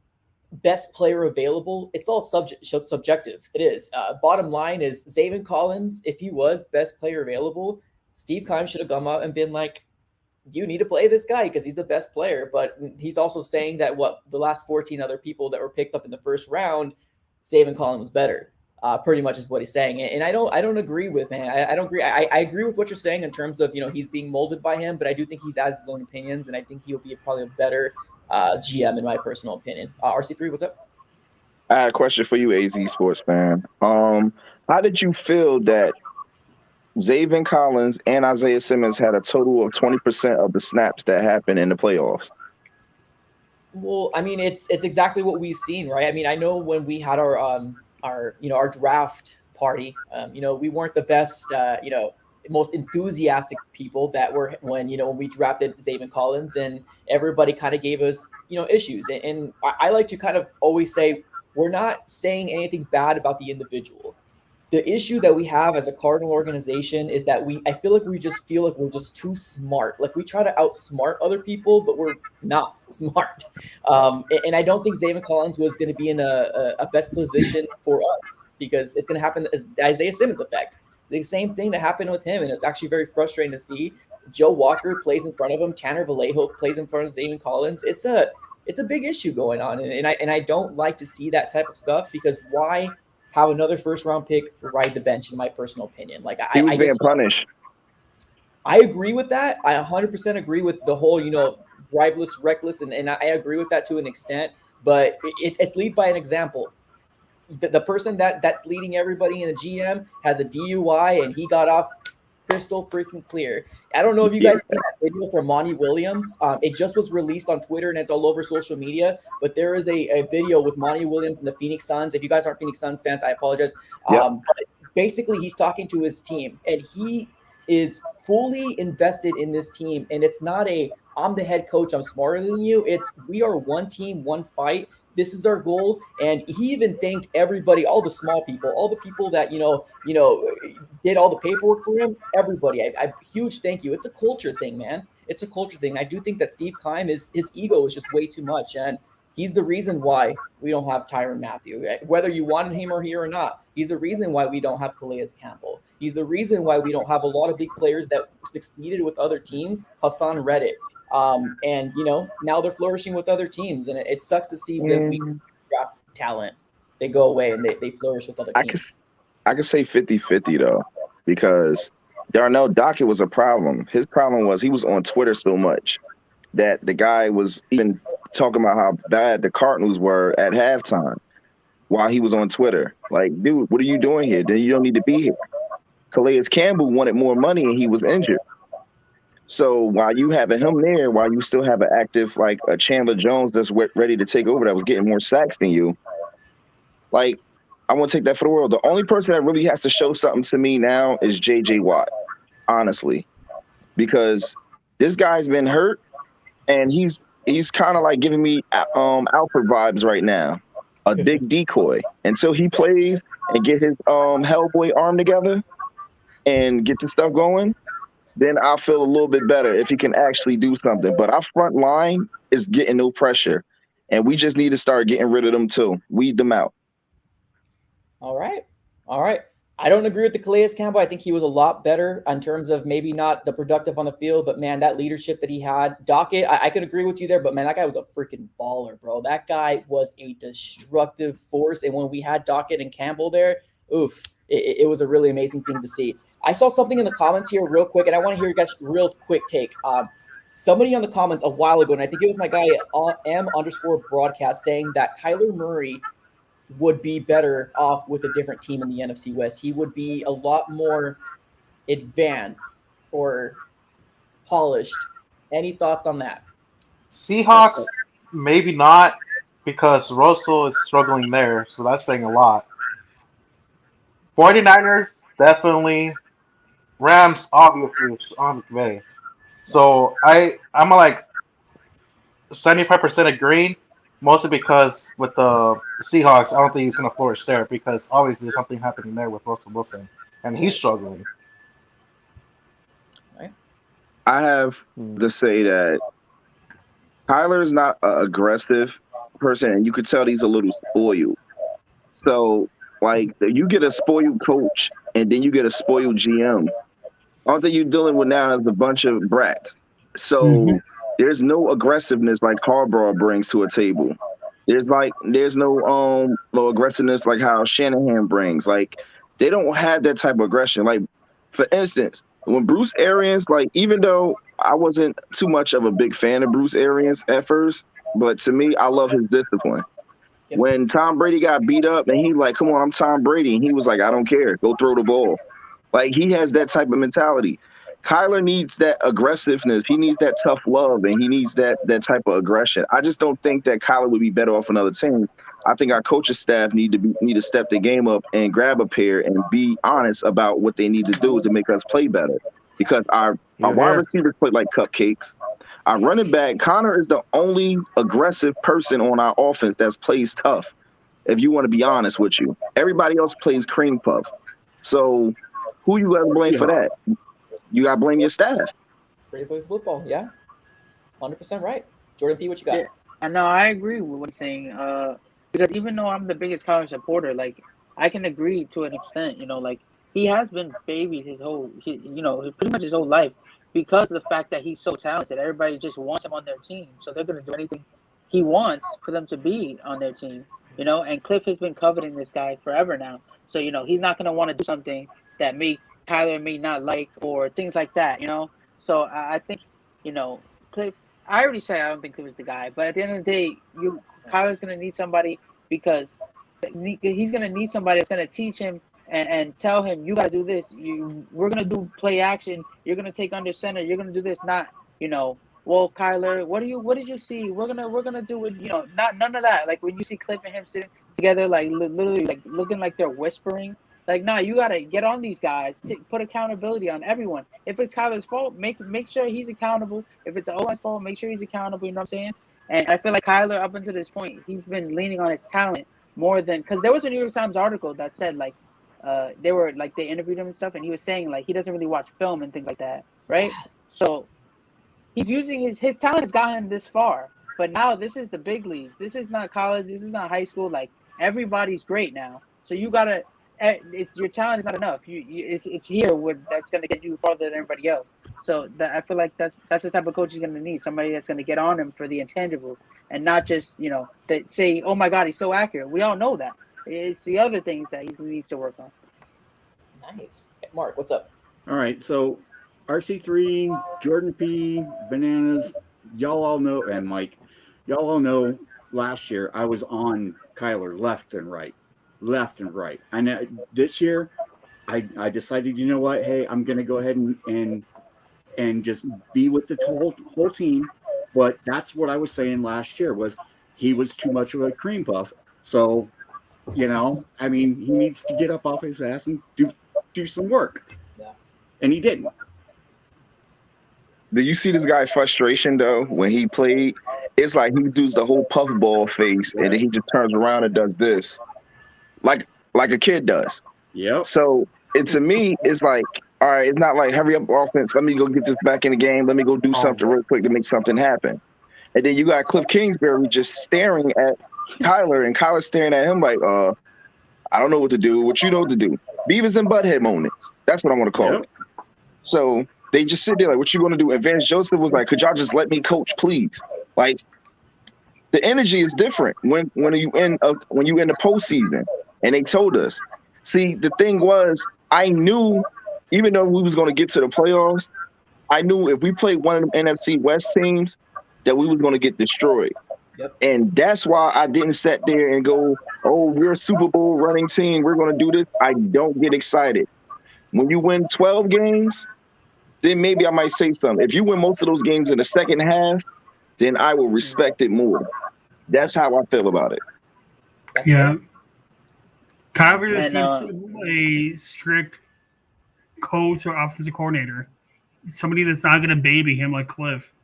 best player available, it's all subjective. It is. Bottom line is Zaven Collins, if he was best player available, Steve Keim should have come out and been like, you need to play this guy because he's the best player. But he's also saying that the last 14 other people that were picked up in the first round, Zaven Collins was better. Pretty much is what he's saying. And I don't agree with, man. I don't agree. I agree with what you're saying in terms of, he's being molded by him, but I do think he has his own opinions, and I think he'll be probably a better GM in my personal opinion. RC3, what's up? I had a question for you, AZ Sports fan. How did you feel that Zaven Collins and Isaiah Simmons had a total of 20% of the snaps that happened in the playoffs? Well, I mean, it's exactly what we've seen, right? I mean, I know when we had our draft party, we weren't the best, most enthusiastic people that were when we drafted Zaven Collins, and everybody kind of gave us, issues. And I like to kind of always say, we're not saying anything bad about the individual. The issue that we have as a Cardinal organization is that I feel like we're just too smart. Like we try to outsmart other people, but we're not smart. And I don't think Zaven Collins was going to be in a best position for us, because it's going to happen as Isaiah Simmons effect. The same thing that happened with him, and it's actually very frustrating to see. Joe Walker plays in front of him. Tanner Vallejo plays in front of Zaven Collins. It's a big issue going on, and I don't like to see that type of stuff, because why have another first round pick ride the bench, in my personal opinion? Like he was being punished. I agree with that. I 100% agree with the whole, driveless, reckless, and I agree with that to an extent. But it's lead by an example. The person that's leading everybody in the GM has a DUI, and he got off crystal freaking clear. I don't know if you guys seen that video from Monty Williams. It just was released on Twitter, and it's all over social media. But there is a video with Monty Williams and the Phoenix Suns. If you guys aren't Phoenix Suns fans, I apologize. But basically, he's talking to his team, and he is fully invested in this team. And it's not I'm the head coach, I'm smarter than you. It's we are one team, one fight. This is our goal. And he even thanked everybody, all the small people, all the people that, did all the paperwork for him, everybody. I huge thank you. It's a culture thing, man. It's a culture thing. I do think that Steve Keim, his ego is just way too much. And he's the reason why we don't have Tyrann Mathieu. Whether you wanted him or not, he's the reason why we don't have Calais Campbell. He's the reason why we don't have a lot of big players that succeeded with other teams. Hassan Reddick. And now they're flourishing with other teams, and it sucks to see them we draft talent. They go away and they flourish with other teams. I could say 50-50 though, because Darnell Dockett was a problem. His problem was he was on Twitter so much, that the guy was even talking about how bad the Cardinals were at halftime while he was on Twitter. Like, dude, what are you doing here? Then you don't need to be here. Calais Campbell wanted more money and he was injured. So while you having him there, while you still have an active, like a Chandler Jones that's ready to take over, that was getting more sacks than you, like, I won't take that for the world. The only person that really has to show something to me now is J.J. Watt, honestly, because this guy's been hurt and he's kind of like giving me Alfred vibes right now, a big decoy. Until he plays and get his Hellboy arm together and get the stuff going, then I'll feel a little bit better if he can actually do something. But our front line is getting no pressure, and we just need to start getting rid of them too. Weed them out. All right. I don't agree with the Calais Campbell. I think he was a lot better in terms of maybe not the productive on the field, but man, that leadership that he had. Dockett, I could agree with you there, but man, that guy was a freaking baller, bro. That guy was a destructive force. And when we had Dockett and Campbell there, it was a really amazing thing to see. I saw something in the comments here real quick, and I want to hear you guys' real quick take. Somebody on the comments a while ago, and I think it was my guy M_broadcast saying that Kyler Murray would be better off with a different team in the NFC West. He would be a lot more advanced or polished. Any thoughts on that? Seahawks, maybe not, because Russell is struggling there, so that's saying a lot. 49ers, definitely. Rams, obviously, on McVay. So I'm like 75% agreeing, mostly because with the Seahawks, I don't think he's going to flourish there because obviously there's something happening there with Russell Wilson, and he's struggling. I have to say that Kyler is not an aggressive person, and you could tell he's a little spoiled. So, like, you get a spoiled coach, and then you get a spoiled GM. All that you're dealing with now is a bunch of brats. So there's no aggressiveness like Harbaugh brings to a table. There's no aggressiveness like how Shanahan brings. Like, they don't have that type of aggression. Like, for instance, when Bruce Arians, like, even though I wasn't too much of a big fan of Bruce Arians at first, but to me, I love his discipline. When Tom Brady got beat up and he like, come on, I'm Tom Brady. And he was like, I don't care. Go throw the ball. Like, he has that type of mentality. Kyler needs that aggressiveness. He needs that tough love, and he needs that type of aggression. I just don't think that Kyler would be better off another team. I think our coaching staff need to step their game up and grab a pair and be honest about what they need to do to make us play better. Because our wide receivers play like cupcakes. Our running back, Connor, is the only aggressive person on our offense that plays tough, if you want to be honest with you. Everybody else plays cream puff. So who you got to blame for that? You got to blame your staff. Pretty good football, yeah. 100% right. Jordan P., what you got? Yeah, and no, I agree with what he's saying. Because even though I'm the biggest college supporter, like, I can agree to an extent. You know, like, he has been babied pretty much his whole life because of the fact that he's so talented. Everybody just wants him on their team, so they're going to do anything he wants for them to be on their team. You know, and Cliff has been coveting this guy forever now. So, you know, he's not going to want to do something that Kyler may not like or things like that, you know? So I think, you know, Cliff, I already said I don't think Cliff is the guy, but at the end of the day, Kyler's going to need somebody because he's going to need somebody that's going to teach him and tell him, you got to do this. We're going to do play action. You're going to take under center. You're going to do this, not, you know, well, Kyler, what did you see? We're gonna do it. You know, none of that. Like when you see Cliff and him sitting together, like literally, like looking like they're whispering. Like, nah, you gotta get on these guys. Put accountability on everyone. If it's Kyler's fault, make sure he's accountable. If it's Owen's fault, make sure he's accountable. You know what I'm saying? And I feel like Kyler, up until this point, he's been leaning on his talent more than because there was a New York Times article that said like, they interviewed him and stuff, and he was saying like he doesn't really watch film and things like that, right? So. He's using his talent has gotten him this far, but now this is the big leagues. This is not college. This is not high school. Like everybody's great now, so you gotta. It's your talent is not enough. It's here that's gonna get you farther than everybody else. So I feel like that's the type of coach he's gonna need. Somebody that's gonna get on him for the intangibles and not just that say, oh my God, he's so accurate. We all know that. It's the other things that he needs to work on. Nice, Mark. What's up? All right, so. RC3, Jordan P, Bananas, y'all all know, and Mike, y'all all know last year I was on Kyler left and right. And this year I decided, you know what? Hey, I'm going to go ahead and just be with the whole team. But that's what I was saying last year was he was too much of a cream puff. So, he needs to get up off his ass and do some work. Yeah. And he didn't. Did you see this guy's frustration though when he played? It's like he does the whole puffball face, and then he just turns around and does this, like a kid does. Yep. So to me, it's like, all right, it's not like hurry up offense. Let me go get this back in the game. Let me go do something real quick to make something happen. And then you got Cliff Kingsbury just staring at Kyler, and Kyler staring at him like, I don't know what to do. What you know what to do? Beavis and Butthead moments. That's what I want to call it. So they just sit there like, what you going to do? And Vance Joseph was like, could y'all just let me coach, please? Like, the energy is different when you in the postseason. And they told us. See, the thing was, I knew, even though we was going to get to the playoffs, I knew if we played one of them NFC West teams, that we was going to get destroyed. Yep. And that's why I didn't sit there and go, oh, we're a Super Bowl running team. We're going to do this. I don't get excited. When you win 12 games, then maybe I might say something. If you win most of those games in the second half, then I will respect it more. That's how I feel about it. That's Yeah. fair. Kyler is just a strict coach or offensive coordinator. Somebody that's not going to baby him like Cliff.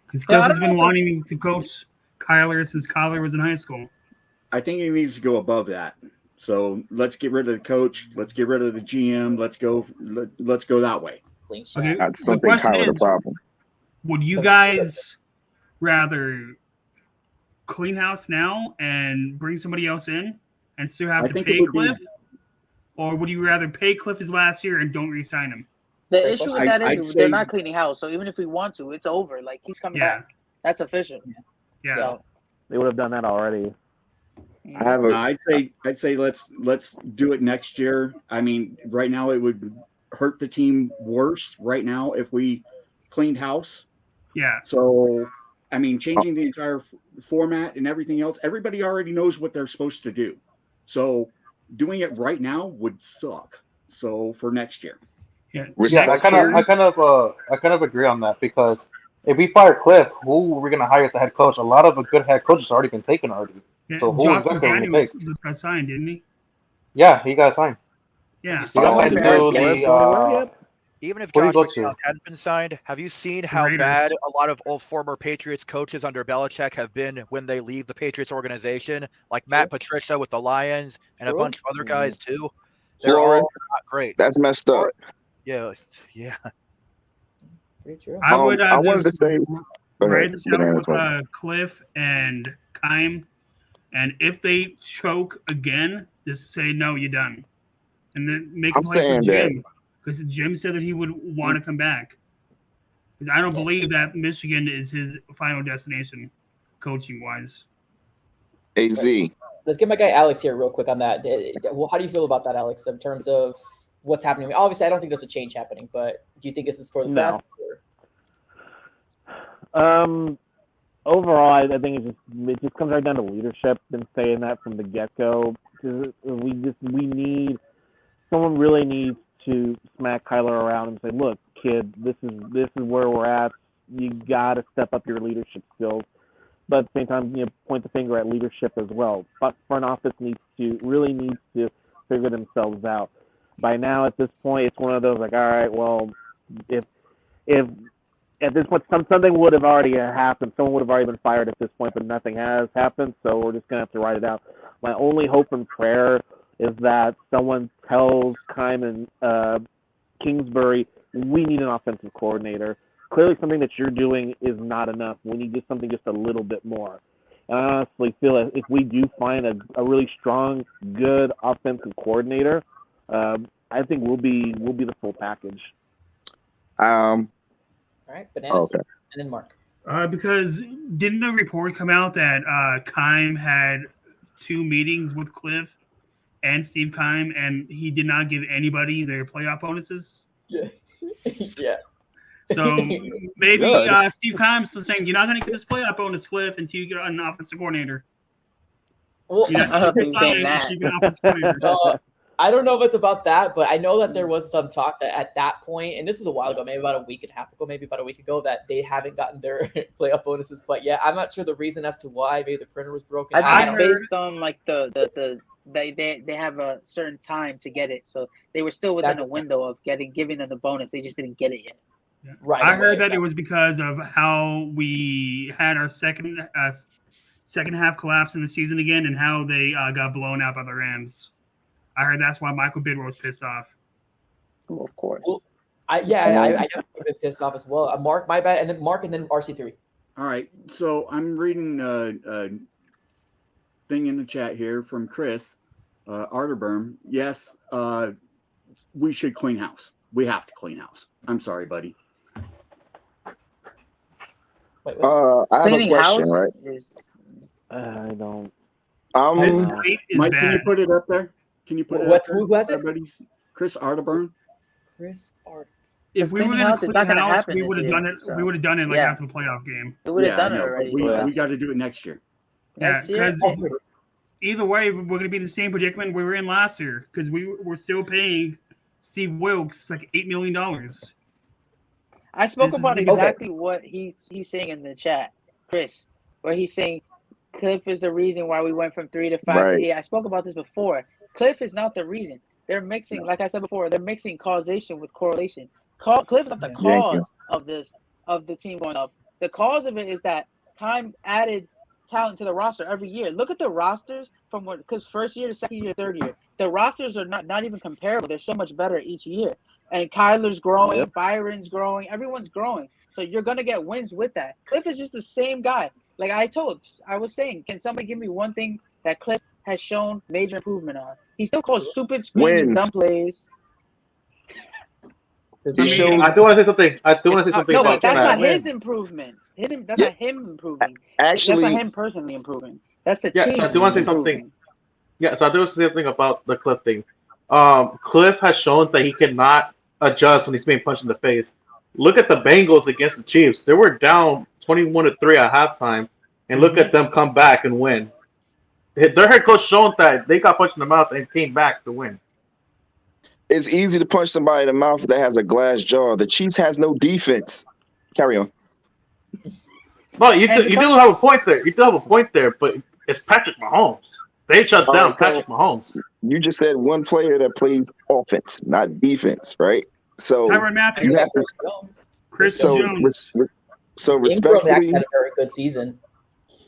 Because Cliff has been wanting to coach Kyler since Kyler was in high school. I think he needs to go above that. So let's get rid of the coach. Let's get rid of the GM. Let's go that way. Okay. I just don't think Kyler's the problem. Would you guys rather clean house now and bring somebody else in and still have to pay Cliff? Or would you rather pay Cliff his last year and don't re-sign him? The issue with that is they're not cleaning house. So even if we want to, it's over. Like, he's coming back. That's official. Yeah. So, they would have done that already. I'd say let's do it next year. I mean, right now it would hurt the team worse right now if we cleaned house. Yeah. So, I mean, changing the entire format and everything else, everybody already knows what they're supposed to do. So, doing it right now would suck. So, for next year. Yeah. I kind of agree on that, because if we fire Cliff, who are we going to hire as a head coach? A lot of a good head coach has already been taken already. Yeah. So who Josh exactly are we going to take? just got signed, didn't he? Yeah, he got signed. Yeah. He got signed to the. Even if Where do Josh you go McCown hadn't been signed, have you seen how bad a lot of old former Patriots coaches under Belichick have been when they leave the Patriots organization? Like Matt Patricia with the Lions and a bunch of other guys too. They're all not great. That's messed up. Yeah. Pretty true. I would I wanted to say, write this down with Cliff and Kime, and if they choke again, just say no, you're done, and then make a play for Jim, because Jim said that he would want to come back. Because I don't believe that Michigan is his final destination, coaching wise. AZ. Let's get my guy Alex here real quick on that. Well, how do you feel about that, Alex, in terms of what's happening? Obviously, I don't think there's a change happening, but do you think this is for the best? Overall, I think it just comes right down to leadership. Been saying that from the get-go. Someone really needs to smack Kyler around and say, "Look, kid, this is where we're at. You got to step up your leadership skills." But at the same time, point the finger at leadership as well. But front office needs to figure themselves out. By now, at this point, it's one of those like, all right, well, if at this point something would have already happened, someone would have already been fired at this point, but nothing has happened, so we're just gonna have to ride it out. My only hope and prayer is that someone tells Kime and Kingsbury, we need an offensive coordinator. Clearly, something that you're doing is not enough. We need something just a little bit more. And I honestly feel that if we do find a really strong, good offensive coordinator, I think we'll be the full package. All right, Bananas, okay. And then Mark. Because didn't a report come out that Kime had 2 meetings with Cliff and Steve Kime, and he did not give anybody their playoff bonuses? Yeah. Yeah. So maybe Good. Steve Keim's was saying, you're not going to get this playoff bonus, Cliff, until you get an offensive coordinator. Well, You I don't think he's saying until that. you get an offensive coordinator. I don't know if it's about that, but I know that there was some talk that at that point, and this was a while ago, maybe about a week and a half ago, maybe about a week ago, that they haven't gotten their playoff bonuses. But yeah, I'm not sure the reason as to why. Maybe the printer was broken. I think heard- it's based on like they have a certain time to get it, so they were still within a window of giving them the bonus. They just didn't get it yet. Right. I heard that it was because of how we had our second half collapse in the season again, and how they got blown out by the Rams. I heard that's why Michael Bidwell was pissed off. Well, of course. Well, I definitely been pissed off as well. Mark, my bad, and then Mark, and then RC3. All right. So I'm reading a thing in the chat here from Chris Arterburn. Yes, we should clean house. We have to clean house. I'm sorry, buddy. Wait. I have Cleaning a question, house right? is I don't. This state is Mike, can you bad. put it up there? Can you put it What? up there? Who has it? Everybody's Chris Arterburn. Chris Art. If we were cleaning going house to is clean not gonna house, happen we this would have year, done it. so. We would have done it like Yeah. after the playoff game. They would have done I it know, already. but but we got to do it next year. next Yeah, year, because either way, we're going to be in the same predicament we were in last year because we were still paying Steve Wilkes like $8 million. I spoke This is about big. exactly what he's saying in the chat, Chris, where he's saying Cliff is the reason why we went from 3 to 5 Right. to 8. I spoke about this before. Cliff is not the reason. They're mixing, like I said before, they're mixing causation with correlation. Cliff is not the cause of the team going up. The cause of it is that Time added talent to the roster every year. Look at the rosters from because first year to second year, third year. The rosters are not even comparable. They're so much better each year. And Kyler's growing, Byron's growing, everyone's growing. So you're gonna get wins with that. Cliff is just the same guy. Like I was saying, can somebody give me one thing that Cliff has shown major improvement on? He still calls stupid screens and Wins. dumb plays. He showed I do want to say something. No, about but that's that. not his improvement. That's Yeah. not him improving. actually. That's not him personally improving. That's the Yeah, team. so I do want to say improving. something. Yeah, so I do want to say something about the Cliff thing. Cliff has shown that he cannot adjust when he's being punched in the face. Look at the Bengals against the Chiefs. They were down 21-3 at halftime, and look at them come back and win. Their head coach shown that they got punched in the mouth and came back to win. It's easy to punch somebody in the mouth that has a glass jaw. The Chiefs has no defense. Carry on. No, you do have a point there. You do have a point there, but it's Patrick Mahomes. They shut down so Patrick Mahomes. You just said one player that plays offense, not defense, right? So Tyrann Mathieu, you have to. Chris So, Jones. so Ingram actually respectfully, had a very good season.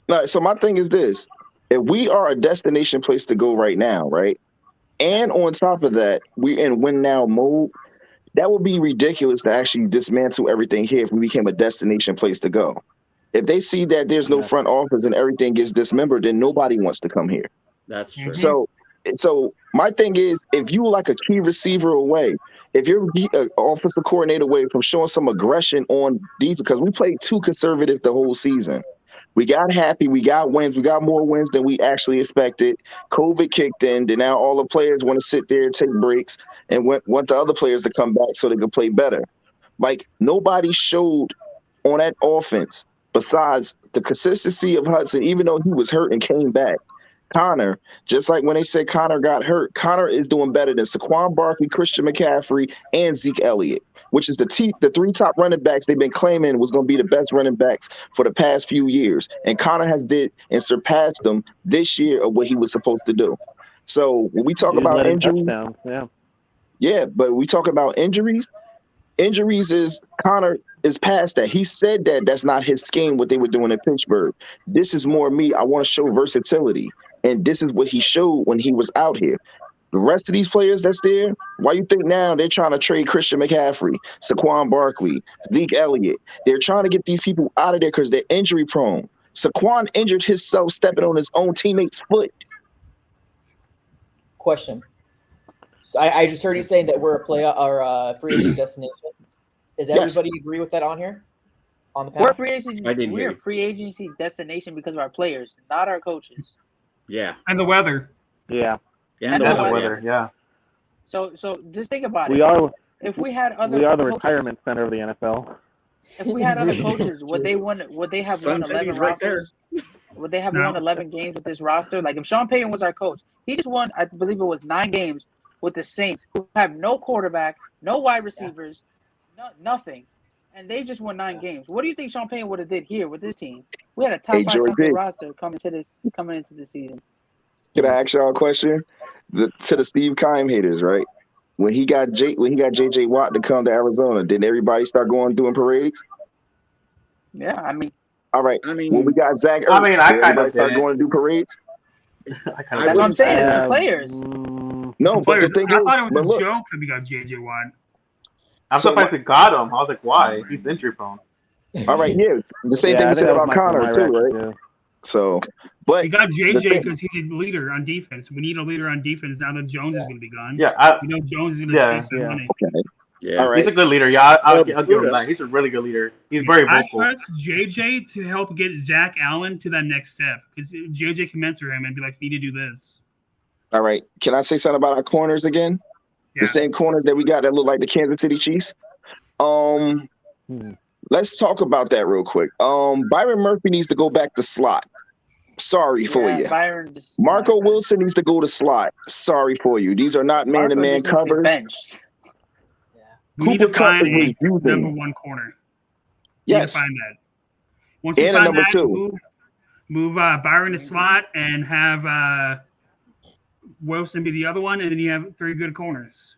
no. So my thing is this: if we are a destination place to go right now, right, and on top of that, we in win now mode, that would be ridiculous to actually dismantle everything here if we became a destination place to go. If they see that there's no front office and everything gets dismembered, then nobody wants to come here. That's true. So my thing is, if you like a key receiver away, if you're an offensive coordinator away from showing some aggression on defense, because we played too conservative the whole season. We got happy, we got wins, we got more wins than we actually expected. COVID kicked in, then now all the players want to sit there and take breaks and want the other players to come back so they can play better. Like nobody showed on that offense besides the consistency of Hudson, even though he was hurt and came back. Connor, just like when they said Connor got hurt, Connor is doing better than Saquon Barkley, Christian McCaffrey, and Zeke Elliott, which is the three top running backs they've been claiming was going to be the best running backs for the past few years. And Connor has did and surpassed them this year of what he was supposed to do. So when we talk about injuries, but we talk about injuries is Connor is past that. He said that that's not his scheme, what they were doing in Pittsburgh. This is more me. I want to show versatility. And this is what he showed when he was out here. The rest of these players that's there, why you think now they're trying to trade Christian McCaffrey, Saquon Barkley, Zeke Elliott? They're trying to get these people out of there because they're injury prone. Saquon injured himself stepping on his own teammate's foot. Question. So I just heard you saying that we're a play or a free agent destination. Does everybody agree with that on here? On the panel? We're a free agency destination because of our players, not our coaches. Yeah. And the weather. Yeah. And the weather. Yeah. So just think about We it. are. If we had other, We are the coaches, retirement center of the NFL. If we had other Really? coaches, would they have Sun won 11 City's right there. rosters? Would they have No. won 11 games with this roster? Like if Sean Payton was our coach, he just won, I believe it was 9 games with the Saints, who have no quarterback, no wide receivers, nothing, and they just won 9 games. What do you think Sean Payton would have did here with this team? We had a top 5 talented roster coming into the season. Can I ask y'all a question? To the Steve Keim haters, right? When he got JJ Watt to come to Arizona, did everybody start doing parades? Yeah, I mean, All right. I mean, When we got Zach Ertz, I mean, I did kind everybody of start did. going to do parades? that's what I'm saying. It's the players. No, but the thing I is, thought it was but a look, joke that we got JJ Watt. I'm surprised we got him. I was like, why? He's injury prone. all right, yes, the same Yeah, thing I we think said that was about my Connor too, reaction, right? too. So, but We got the JJ thing- because he's a leader on defense. We need a leader on defense now that Jones is going to be gone. Yeah, We know Jones is going to Yeah. chase that Yeah. money. okay, yeah. all right. he's a good leader. Yeah, I'll give him Buddha. that. He's a really good leader. He's very I vocal. trust JJ to help get Zach Allen to that next step because JJ can mentor him and be like, "You need to do this." All right. Can I say something about our corners again? Yeah. The same corners that we got that look like the Kansas City Chiefs. Let's talk about that real quick. Byron Murphy needs to go back to slot. Sorry for you. Byron just, Marco Wilson needs to go to slot. Sorry for you. These are not Marco man-to-man just needs to be covers. benched. We need to Cooper Kupp find is a refusing. number one corner. We need to Yes. find that. Once we And a find number that, two. move Byron to slot and have Wilson be the other one, and then you have 3 good corners.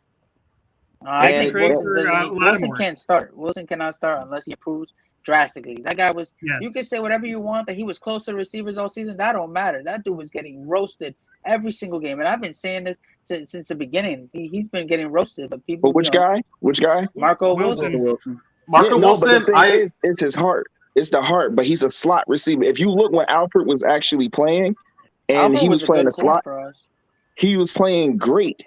I And think trade Wilson, for, Wilson Lattimore. can't start. Wilson cannot start unless he improves drastically. That guy was. Yes. You can say whatever you want that he was close to receivers all season. That don't matter. That dude was getting roasted every single game, and I've been saying this since the beginning. He's been getting roasted, but people. But which guy? Which guy? Marco Wilson. Wilson. Wilson. Marco Yeah, no, but Wilson, the thing is, it's his heart. It's the heart, but he's a slot receiver. If you look when Alfred was actually playing, and Alfred he was a playing good a slot, corner for us. he was playing great.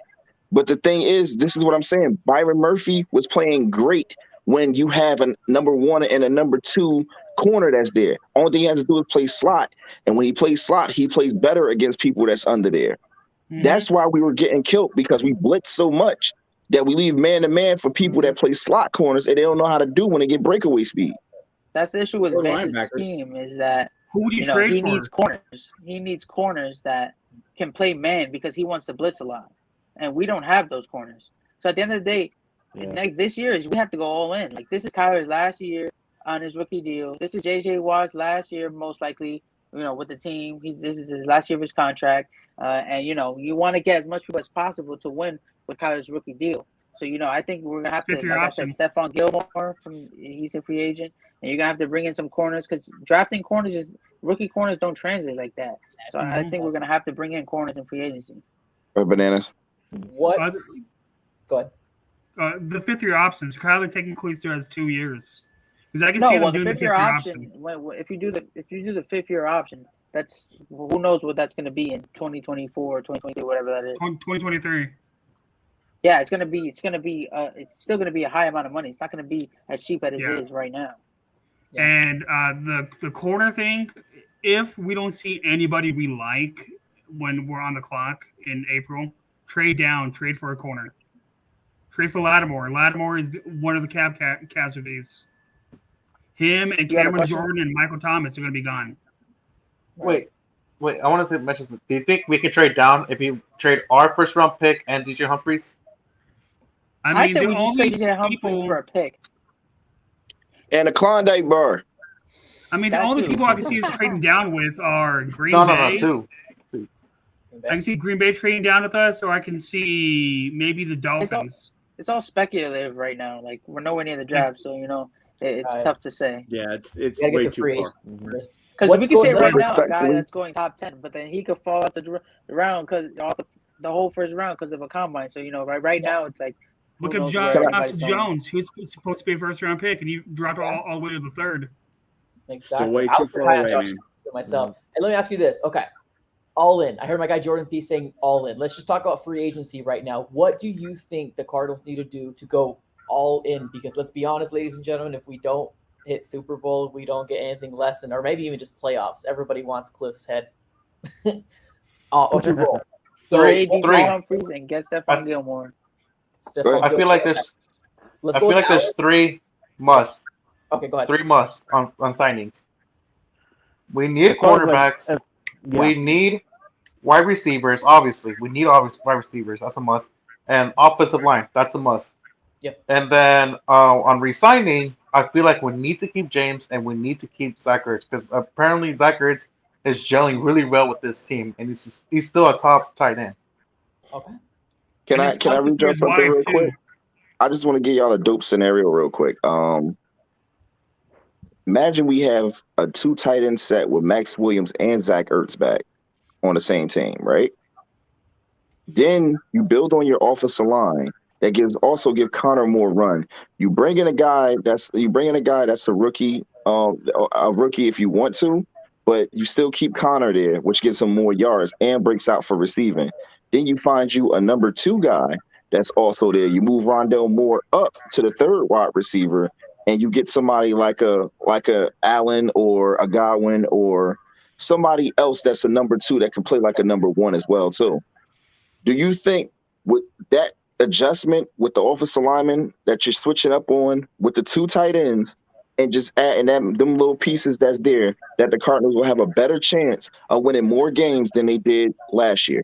But the thing is, this is what I'm saying. Byron Murphy was playing great when you have a number 1 and a number 2 corner that's there. Only thing he has to do is play slot. And when he plays slot, he plays better against people that's under there. Mhm. That's why we were getting killed, because we blitz so much that we leave man-to-man for people that play slot corners and they don't know how to do when they get breakaway speed. That's the issue with Or Vance's linebackers. scheme is that Who would you, you know trade he for? needs corners. He needs corners that can play man because he wants to blitz a lot, and we don't have those corners. So at the end of the day, this year we have to go all in. Like this is Kyler's last year on his rookie deal. This is JJ Watt's last year, most likely. With the team, this is his last year of his contract, and you want to get as much people as possible to win with Kyler's rookie deal. So I think we're gonna have to, like I said, Stephon Gilmore he's a free agent, and you're gonna have to bring in some corners because drafting corners rookie corners don't translate like that. So I think we're gonna have to bring in corners in free agency. Or bananas. What? Go ahead. The 5th-year options. Kyler technically still has 2 years. Because I can see No, them well, the doing the 5th-year 5th-year option. If you do the 5th-year option, that's who knows what that's going to be in 2024 or 2023, whatever that is. 2023. Yeah, it's still going to be a high amount of money. It's not going to be as cheap as it is right now. Yeah. And the corner thing, if we don't see anybody we like when we're on the clock in April, trade for a corner. Trade for Lattimore. Lattimore is one of the cap casualties. Him and Cameron Jordan and Michael Thomas are going to be gone. Wait. I want to mention. Do you think we can trade down if you trade our 1st-round pick and DJ Humphries? I said we just trade DJ Humphries for a pick. And a Klondike bar. I mean, the only people I can see us trading down with are Green Bay. No, 2. I can see Green Bay trading down with us, or I can see maybe the Dolphins. It's all speculative right now. Like we're nowhere near the draft, so it's tough to say. Yeah, it's way too far. Because we can say right now a guy that's going top 10, but then he could fall out the round because the whole first round because of a combine. So right now it's like look at Josh Jones, who's supposed to be a 1st-round pick, and you dropped all the way to the 3rd. Exactly. Still way too far away, man. Myself. And let me ask you this. Okay. All in. I heard my guy Jordan P saying all in. Let's just talk about free agency right now. What do you think the Cardinals need to do to go all in? Because let's be honest, ladies and gentlemen, if we don't hit Super Bowl, if we don't get anything less than, or maybe even just playoffs, everybody wants Cliff's head. Super Bowl. Trade DJ Humphries and get Stephon Gilmore. I feel like there's 3 must. Okay, go ahead. 3 months on signings. We need quarterbacks. Yeah. We need wide receivers. Obviously, we need wide receivers. That's a must. And offensive line. That's a must. Yep. And then on re-signing, I feel like we need to keep James and we need to keep Zach Ertz because apparently Zach Ertz is gelling really well with this team, and he's still a top tight end. Okay. Can I And his read y'all his something wife, real too. quick? I just want to give y'all a dope scenario real quick. Imagine we have a 2 tight end set with Max Williams and Zach Ertz back on the same team, right? Then you build on your offensive line that also give Connor more run. You bring in a guy that's a rookie, if you want to, but you still keep Connor there, which gives him more yards and breaks out for receiving. Then you find you a number 2 guy that's also there. You move Rondell Moore up to the 3rd wide receiver, and you get somebody like a Allen or a Godwin or somebody else that's a number 2 that can play like a number 1 as well too. Do you think with that adjustment with the offensive lineman that you're switching up on with the 2 tight ends and just adding them little pieces that's there, that the Cardinals will have a better chance of winning more games than they did last year?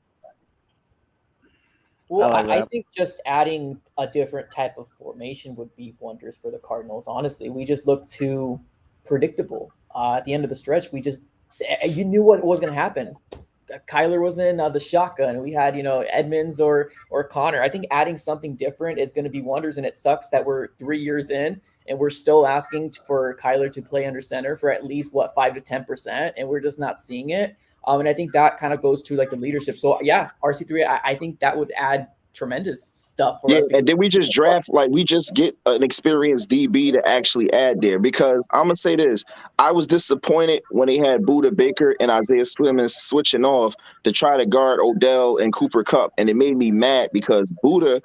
Well, I like I that. think just adding a different type of formation would be wonders for the Cardinals. Honestly, we just look too predictable. At the end of the stretch, you knew what was going to happen. Kyler was in the shotgun. We had, Edmonds or Connor. I think adding something different is going to be wonders, and it sucks that we're 3 years in and we're still asking for Kyler to play under center for at least 5 to 10%, and we're just not seeing it. And I think that kind of goes to like the leadership. So yeah, RC3, I think that would add tremendous stuff for us. And then we just draft, we just get an experienced DB to actually add there. Because I'm gonna say this, I was disappointed when they had Budda Baker and Isaiah Swimmons switching off to try to guard Odell and Cooper Kupp, and it made me mad because Budda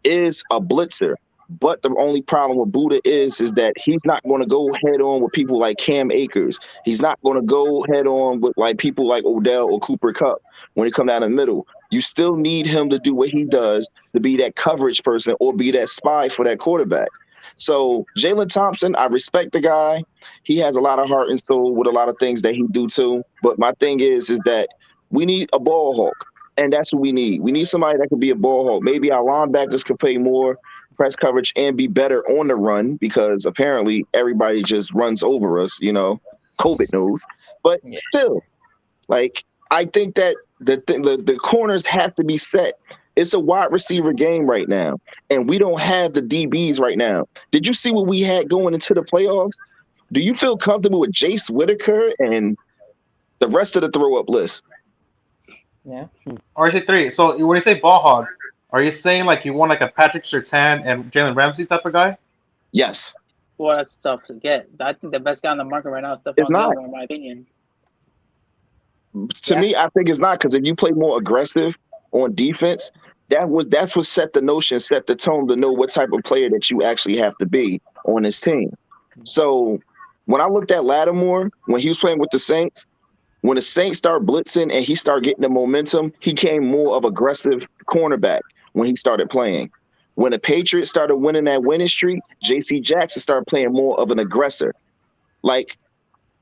is a blitzer. But the only problem with Budda is that he's not going to go head on with people like Cam Akers. He's not going to go head on with people like Odell or Cooper Kupp when he come down the middle. You still need him to do what he does, to be that coverage person or be that spy for that quarterback. So Jalen Thompson, I respect the guy. He has a lot of heart and soul with a lot of things that he do too. But my thing is that we need a ball hawk. And that's what we need. We need somebody that could be a ball hawk. Maybe our linebackers could play more press coverage and be better on the run, because apparently everybody just runs over us, COVID knows. But still, I think that the corners have to be set. It's a wide receiver game right now, and we don't have the DBs right now. Did you see what we had going into the playoffs? Do you feel comfortable with Jace Whitaker and the rest of the throw-up list? Yeah. RC3. So when you say ball hog, are you saying you want a Patrick Surtain and Jalen Ramsey type of guy? Yes. Well, that's tough to get. I think the best guy on the market right now is Stephon Gilmore, in my opinion. To me, I think it's not, because if you play more aggressive on defense, that's what set the tone to know what type of player that you actually have to be on this team. So when I looked at Lattimore when he was playing with the Saints, when the Saints started blitzing and he started getting the momentum, he became more of aggressive cornerback when he started playing. When the Patriots started winning that winning streak, J.C. Jackson started playing more of an aggressor.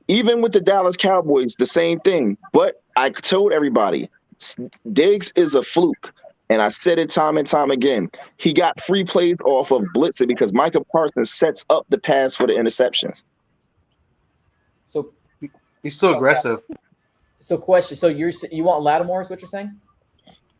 Even with the Dallas Cowboys, the same thing. But I told everybody, Diggs is a fluke. And I said it time and time again. He got free plays off of blitzing because Micah Parsons sets up the pass for the interceptions. So he's still aggressive. So question. So you want Lattimore is what you're saying?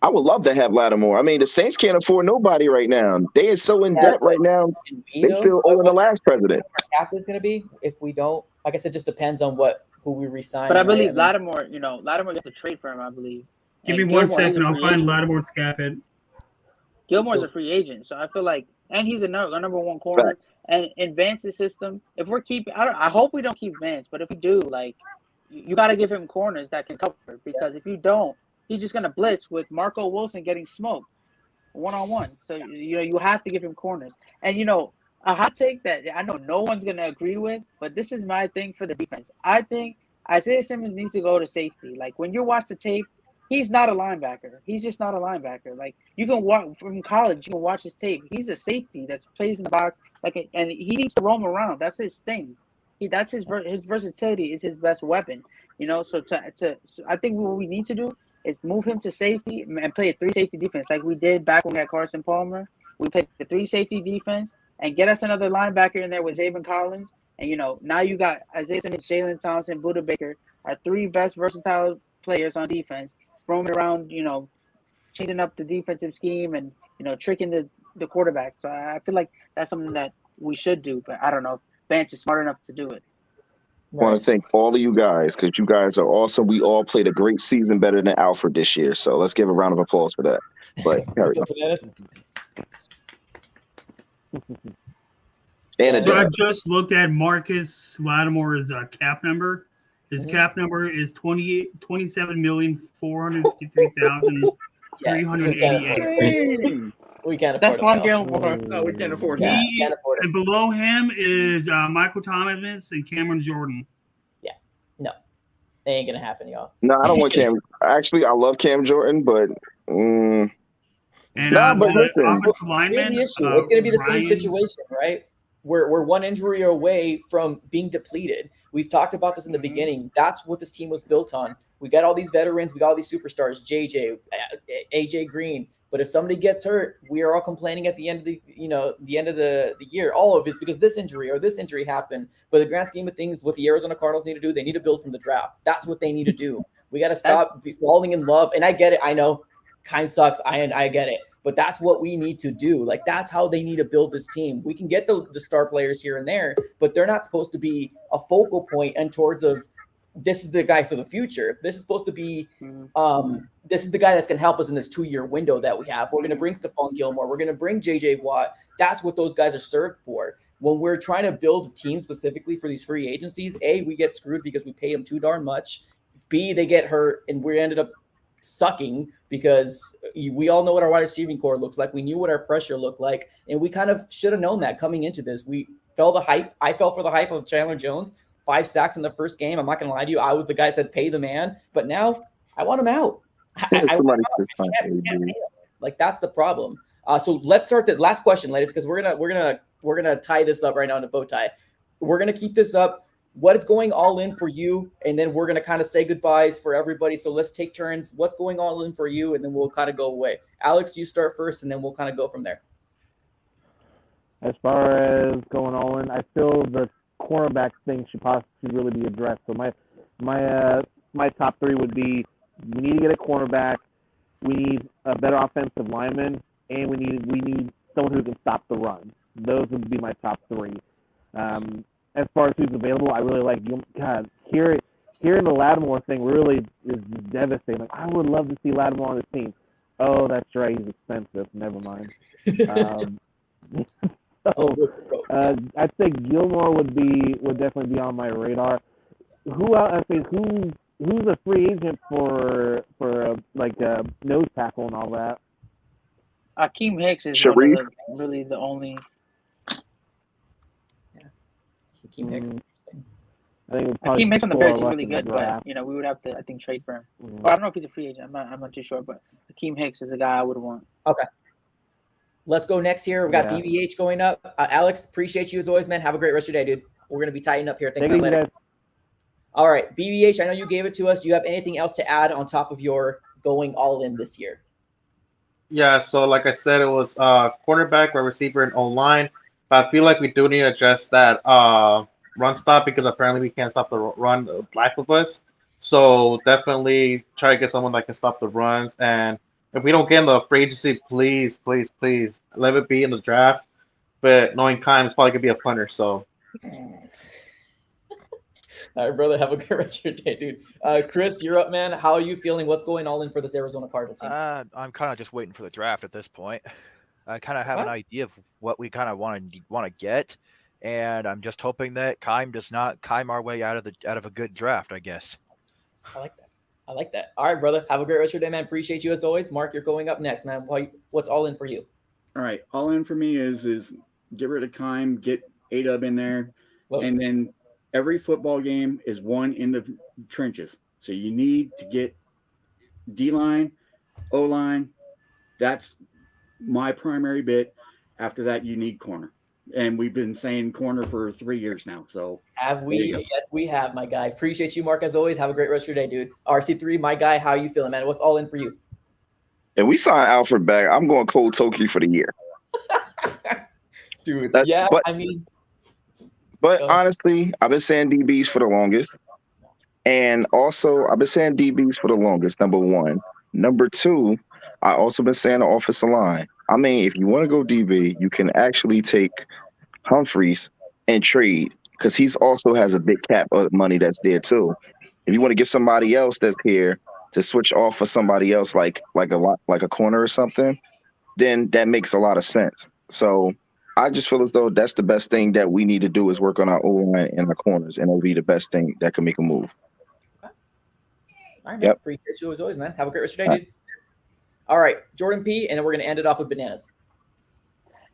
I would love to have Lattimore. I mean, the Saints can't afford nobody right now. They are so in debt right now. They still owe the last president. Our cap is going to be if we don't. I guess it just depends on who we resign. But I believe Lattimore. Lattimore gets to trade for him. I believe. Give me 1 second. I'll find Lattimore's cap hit. Gilmore's a free agent, so I feel and he's a number 1 corner. Facts. And in Vance's system, if we're keeping, I hope we don't keep Vance, but if we do, you got to give him corners that can cover, because if you don't, he's just gonna blitz with Marco Wilson getting smoked 1-on-1. So you have to give him corners. And a hot take that I know no one's gonna agree with, but this is my thing for the defense. I think Isaiah Simmons needs to go to safety. When you watch the tape, he's not a linebacker. He's just not a linebacker. Like you can watch from college, you can watch his tape. He's a safety that plays in the box, and he needs to roam around. That's his thing. That's his versatility is his best weapon. So I think what we need to do is move him to safety and play a 3 safety defense like we did back when we had Carson Palmer. We played the 3 safety defense and get us another linebacker in there with Zayvon Collins. And now you got Isaiah Simmons, Jalen Thompson, Buda Baker, our 3 best versatile players on defense, roaming around, changing up the defensive scheme and tricking the quarterback. So I feel like that's something that we should do, but I don't know if Vance is smart enough to do it. I want to thank all of you guys because you guys are awesome. We all played a great season, better than Alfred this year. So let's give a round of applause for that. But so I just looked at Marcus Lattimore's cap number. His cap number is $27,453,388. We can't afford Stephon Gilmore. No, we can't afford that. Can't afford it. And below him is Michael Thomas and Cameron Jordan. Yeah, no, it ain't gonna happen, y'all. No, I don't want Cam. Actually, I love Cam Jordan, but and but listen, offensive lineman, here's the issue. It's gonna be the same situation, right? We're one injury away from being depleted. We've talked about this in the beginning. That's what this team was built on. We got all these veterans. We got all these superstars, JJ, AJ Green. But if somebody gets hurt, we are all complaining at the end of the year. All of this because this injury or this injury happened. But the grand scheme of things, what the Arizona Cardinals need to do, they need to build from the draft. That's what they need to do. We got to stop falling in love. And I get it. I know Keim sucks. I get it. But that's what we need to do. Like, that's how they need to build this team. We can get the star players here and there, but they're not supposed to be a focal point and towards of this is the guy for the future. This is supposed to be this is the guy that's going to help us in this 2-year window that we have. We're going to bring Stephon Gilmore. We're going to bring JJ Watt. That's what those guys are served for. When we're trying to build a team specifically for these free agencies, A, we get screwed because we pay them too darn much. B, they get hurt and we ended up sucking because we all know what our wide receiving core looks like. We knew what our pressure looked like, and we kind of should have known that coming into this. We fell the hype. I fell for the hype of Chandler Jones. 5 sacks in the first game. I'm not going to lie to you. I was the guy that said pay the man, but now I want him out. I want him out. I can't pay him. Like, that's the problem. So let's start the last question, ladies, because we're gonna tie this up right now in a bow tie. We're gonna keep this up. What is going all in for you? And then we're gonna kind of say goodbyes for everybody. So let's take turns. What's going all in for you? And then we'll kind of go away. Alex, you start first, and then we'll kind of go from there. As far as going all in, I feel the cornerback thing should possibly really be addressed. So my top 3 would be: we need to get a cornerback, we need a better offensive lineman, and we need someone who can stop the run. Those would be my top 3. As far as who's available, I really like hearing the Lattimore thing really is devastating. Like, I would love to see Lattimore on this team. Oh, that's right, he's expensive. Never mind. I'd say Gilmore would definitely be on my radar. Who else? I think who's a free agent for like a nose tackle and all that? Akeem Hicks is really the only. Yeah, Akeem Hicks. I think Akeem Hicks on the Bears is really good, but we would have to, I think, trade for him. Or I don't know if he's a free agent. I'm not too sure, but Akeem Hicks is a guy I would want. Okay. Let's go next here. We got BBH going up. Alex, appreciate you as always, man. Have a great rest of your day, dude. We're going to be tightened up here. Thanks for later. All right, BBH, I know you gave it to us. Do you have anything else to add on top of your going all in this year? Yeah, so like I said, it was quarterback, wide receiver, and O-line. But I feel like we do need to address that run stop because apparently we can't stop the run, the life of us. So definitely try to get someone that can stop the runs. And if we don't get in the free agency, please let it be in the draft. But knowing Keim, it's probably going to be a punter, so. All right, brother. Have a good rest of your day, dude. Chris, you're up, man. How are you feeling? What's going all in for this Arizona Cardinals team? I'm kind of just waiting for the draft at this point. I kind of have an idea of what we kind of want to get, and I'm just hoping that Keim does not Keim our way out of a good draft, I guess. I like that. All right, brother. Have a great rest of your day, man. Appreciate you as always. Mark, you're going up next, man. What's all in for you? All right. All in for me is get rid of Keim, get A-Dub in there, and then every football game is won in the trenches. So you need to get D-line, O-line. That's my primary bit. After that, you need corner. And we've been saying corner for 3 years now. So have we? Yes, we have, my guy. Appreciate you, Mark, as always. Have a great rest of your day, dude. RC3, my guy, how you feeling, man? What's all in for you? If we sign Alfred back, I'm going cold Toki for the year. Dude, But Go ahead. honestly, I've been saying DBs for the longest. And also, I've been saying DBs for the longest, number one. Number two, I also been saying the offensive line. I mean, if you want to go DB, you can actually take Humphreys and trade because he's also has a big cap of money that's there too. If you want to get somebody else that's here to switch off for somebody else like a corner or something, then that makes a lot of sense. So I just feel as though that's the best thing that we need to do is work on our O-line and our corners, and it'll be the best thing that can make a move. Okay. All right, man. Yep. Appreciate you as always, man. Have a great rest of your day, dude. All right, Jordan P., and then we're going to end it off with bananas.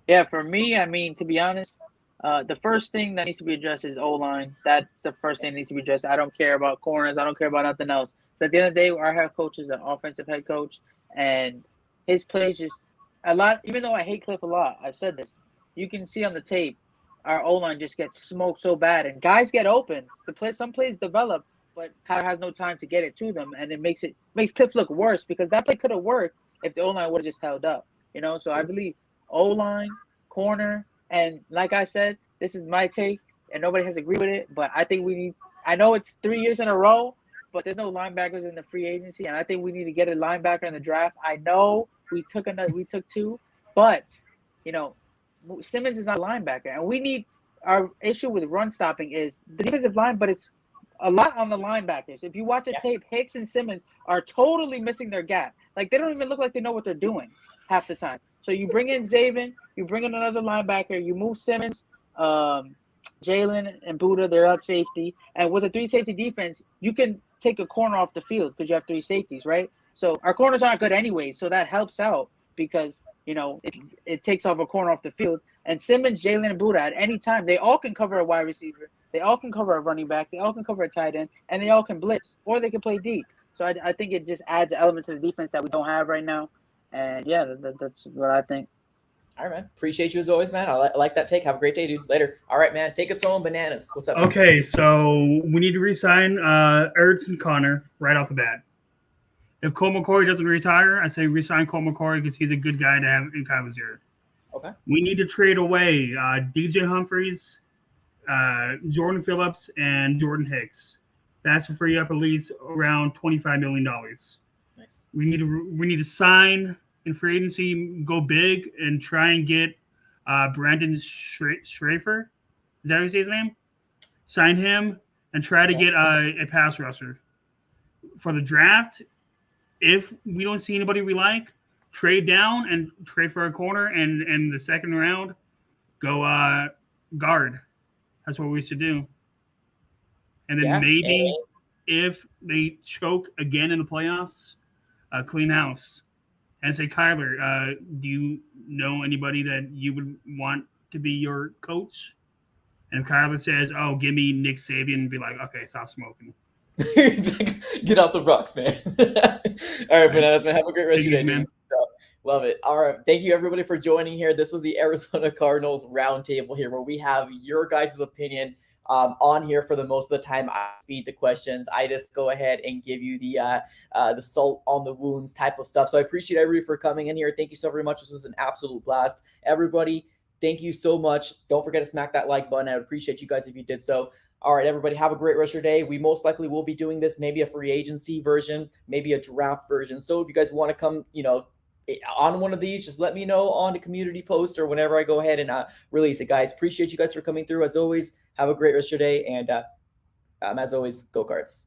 Yeah, for me, I mean, to be honest, the first thing that needs to be addressed is O-line. That's the first thing that needs to be addressed. I don't care about corners. I don't care about nothing else. So at the end of the day, our head coach is an offensive head coach, and his plays just a lot. Even though I hate Cliff a lot, I've said this. You can see on the tape, our O-line just gets smoked so bad, and guys get open. Some plays develop, but Kyler has no time to get it to them, and it makes Cliff look worse because that play could have worked if the O-line would have just held up. So I believe O-line, corner, and like I said, this is my take, and nobody has agreed with it, but I think we need – I know it's 3 years in a row, but there's no linebackers in the free agency, and I think we need to get a linebacker in the draft. I know we took two, but, Simmons is not a linebacker, and we need – our issue with run stopping is the defensive line, but it's a lot on the linebackers. If you watch the tape, Hicks and Simmons are totally missing their gap. Like, they don't even look like they know what they're doing half the time. So you bring in Zaven, you bring in another linebacker, you move Simmons, Jalen and Buddha, they're out safety. And with a 3-safety defense, you can take a corner off the field because you have 3 safeties, right? So our corners aren't good anyway, so that helps out because, it takes off a corner off the field. And Simmons, Jalen, and Buddha, at any time, they all can cover a wide receiver. They all can cover a running back. They all can cover a tight end. And they all can blitz, or they can play deep. So I think it just adds elements to the defense that we don't have right now. And, yeah, that's what I think. All right, man. Appreciate you as always, man. I like that take. Have a great day, dude. Later. All right, man. Take us home, bananas. What's up? Okay, so we need to re-sign Ertz and Connor right off the bat. If Cole McCoy doesn't retire, I say re-sign Cole McCoy because he's a good guy to have in Kyler's ear. Okay. We need to trade away DJ Humphreys, Jordan Phillips, and Jordan Hicks. That's to free up at least around $25 million. Nice. We need to sign in free agency, go big, and try and get Brandon Schrafer. Is that how you say his name? Sign him and try to get a pass rusher. For the draft, if we don't see anybody we like, trade down and trade for a corner, and in the second round, go guard. That's what we should do. And then maybe if they choke again in the playoffs, clean house. And say, Kyler, do you know anybody that you would want to be your coach? And if Kyler says, oh, give me Nick Saban, be like, okay, stop smoking. Get out the rocks, man. All right, bananas, man. Have a great rest of your day, man. Love it. All right. Thank you, everybody, for joining here. This was the Arizona Cardinals Roundtable here, where we have your guys' opinion on here for the most of the time. I feed the questions. I just go ahead and give you the salt on the wounds type of stuff. So I appreciate everybody for coming in here. Thank you so very much. This was an absolute blast. Everybody, thank you so much. Don't forget to smack that like button. I would appreciate you guys if you did so. All right, everybody, have a great rest of your day. We most likely will be doing this, maybe a free agency version, maybe a draft version. So if you guys want to come, on one of these, just let me know on the community post or whenever I go ahead and release it, guys. Appreciate you guys for coming through. As always, have a great rest of your day. And as always, go Cards.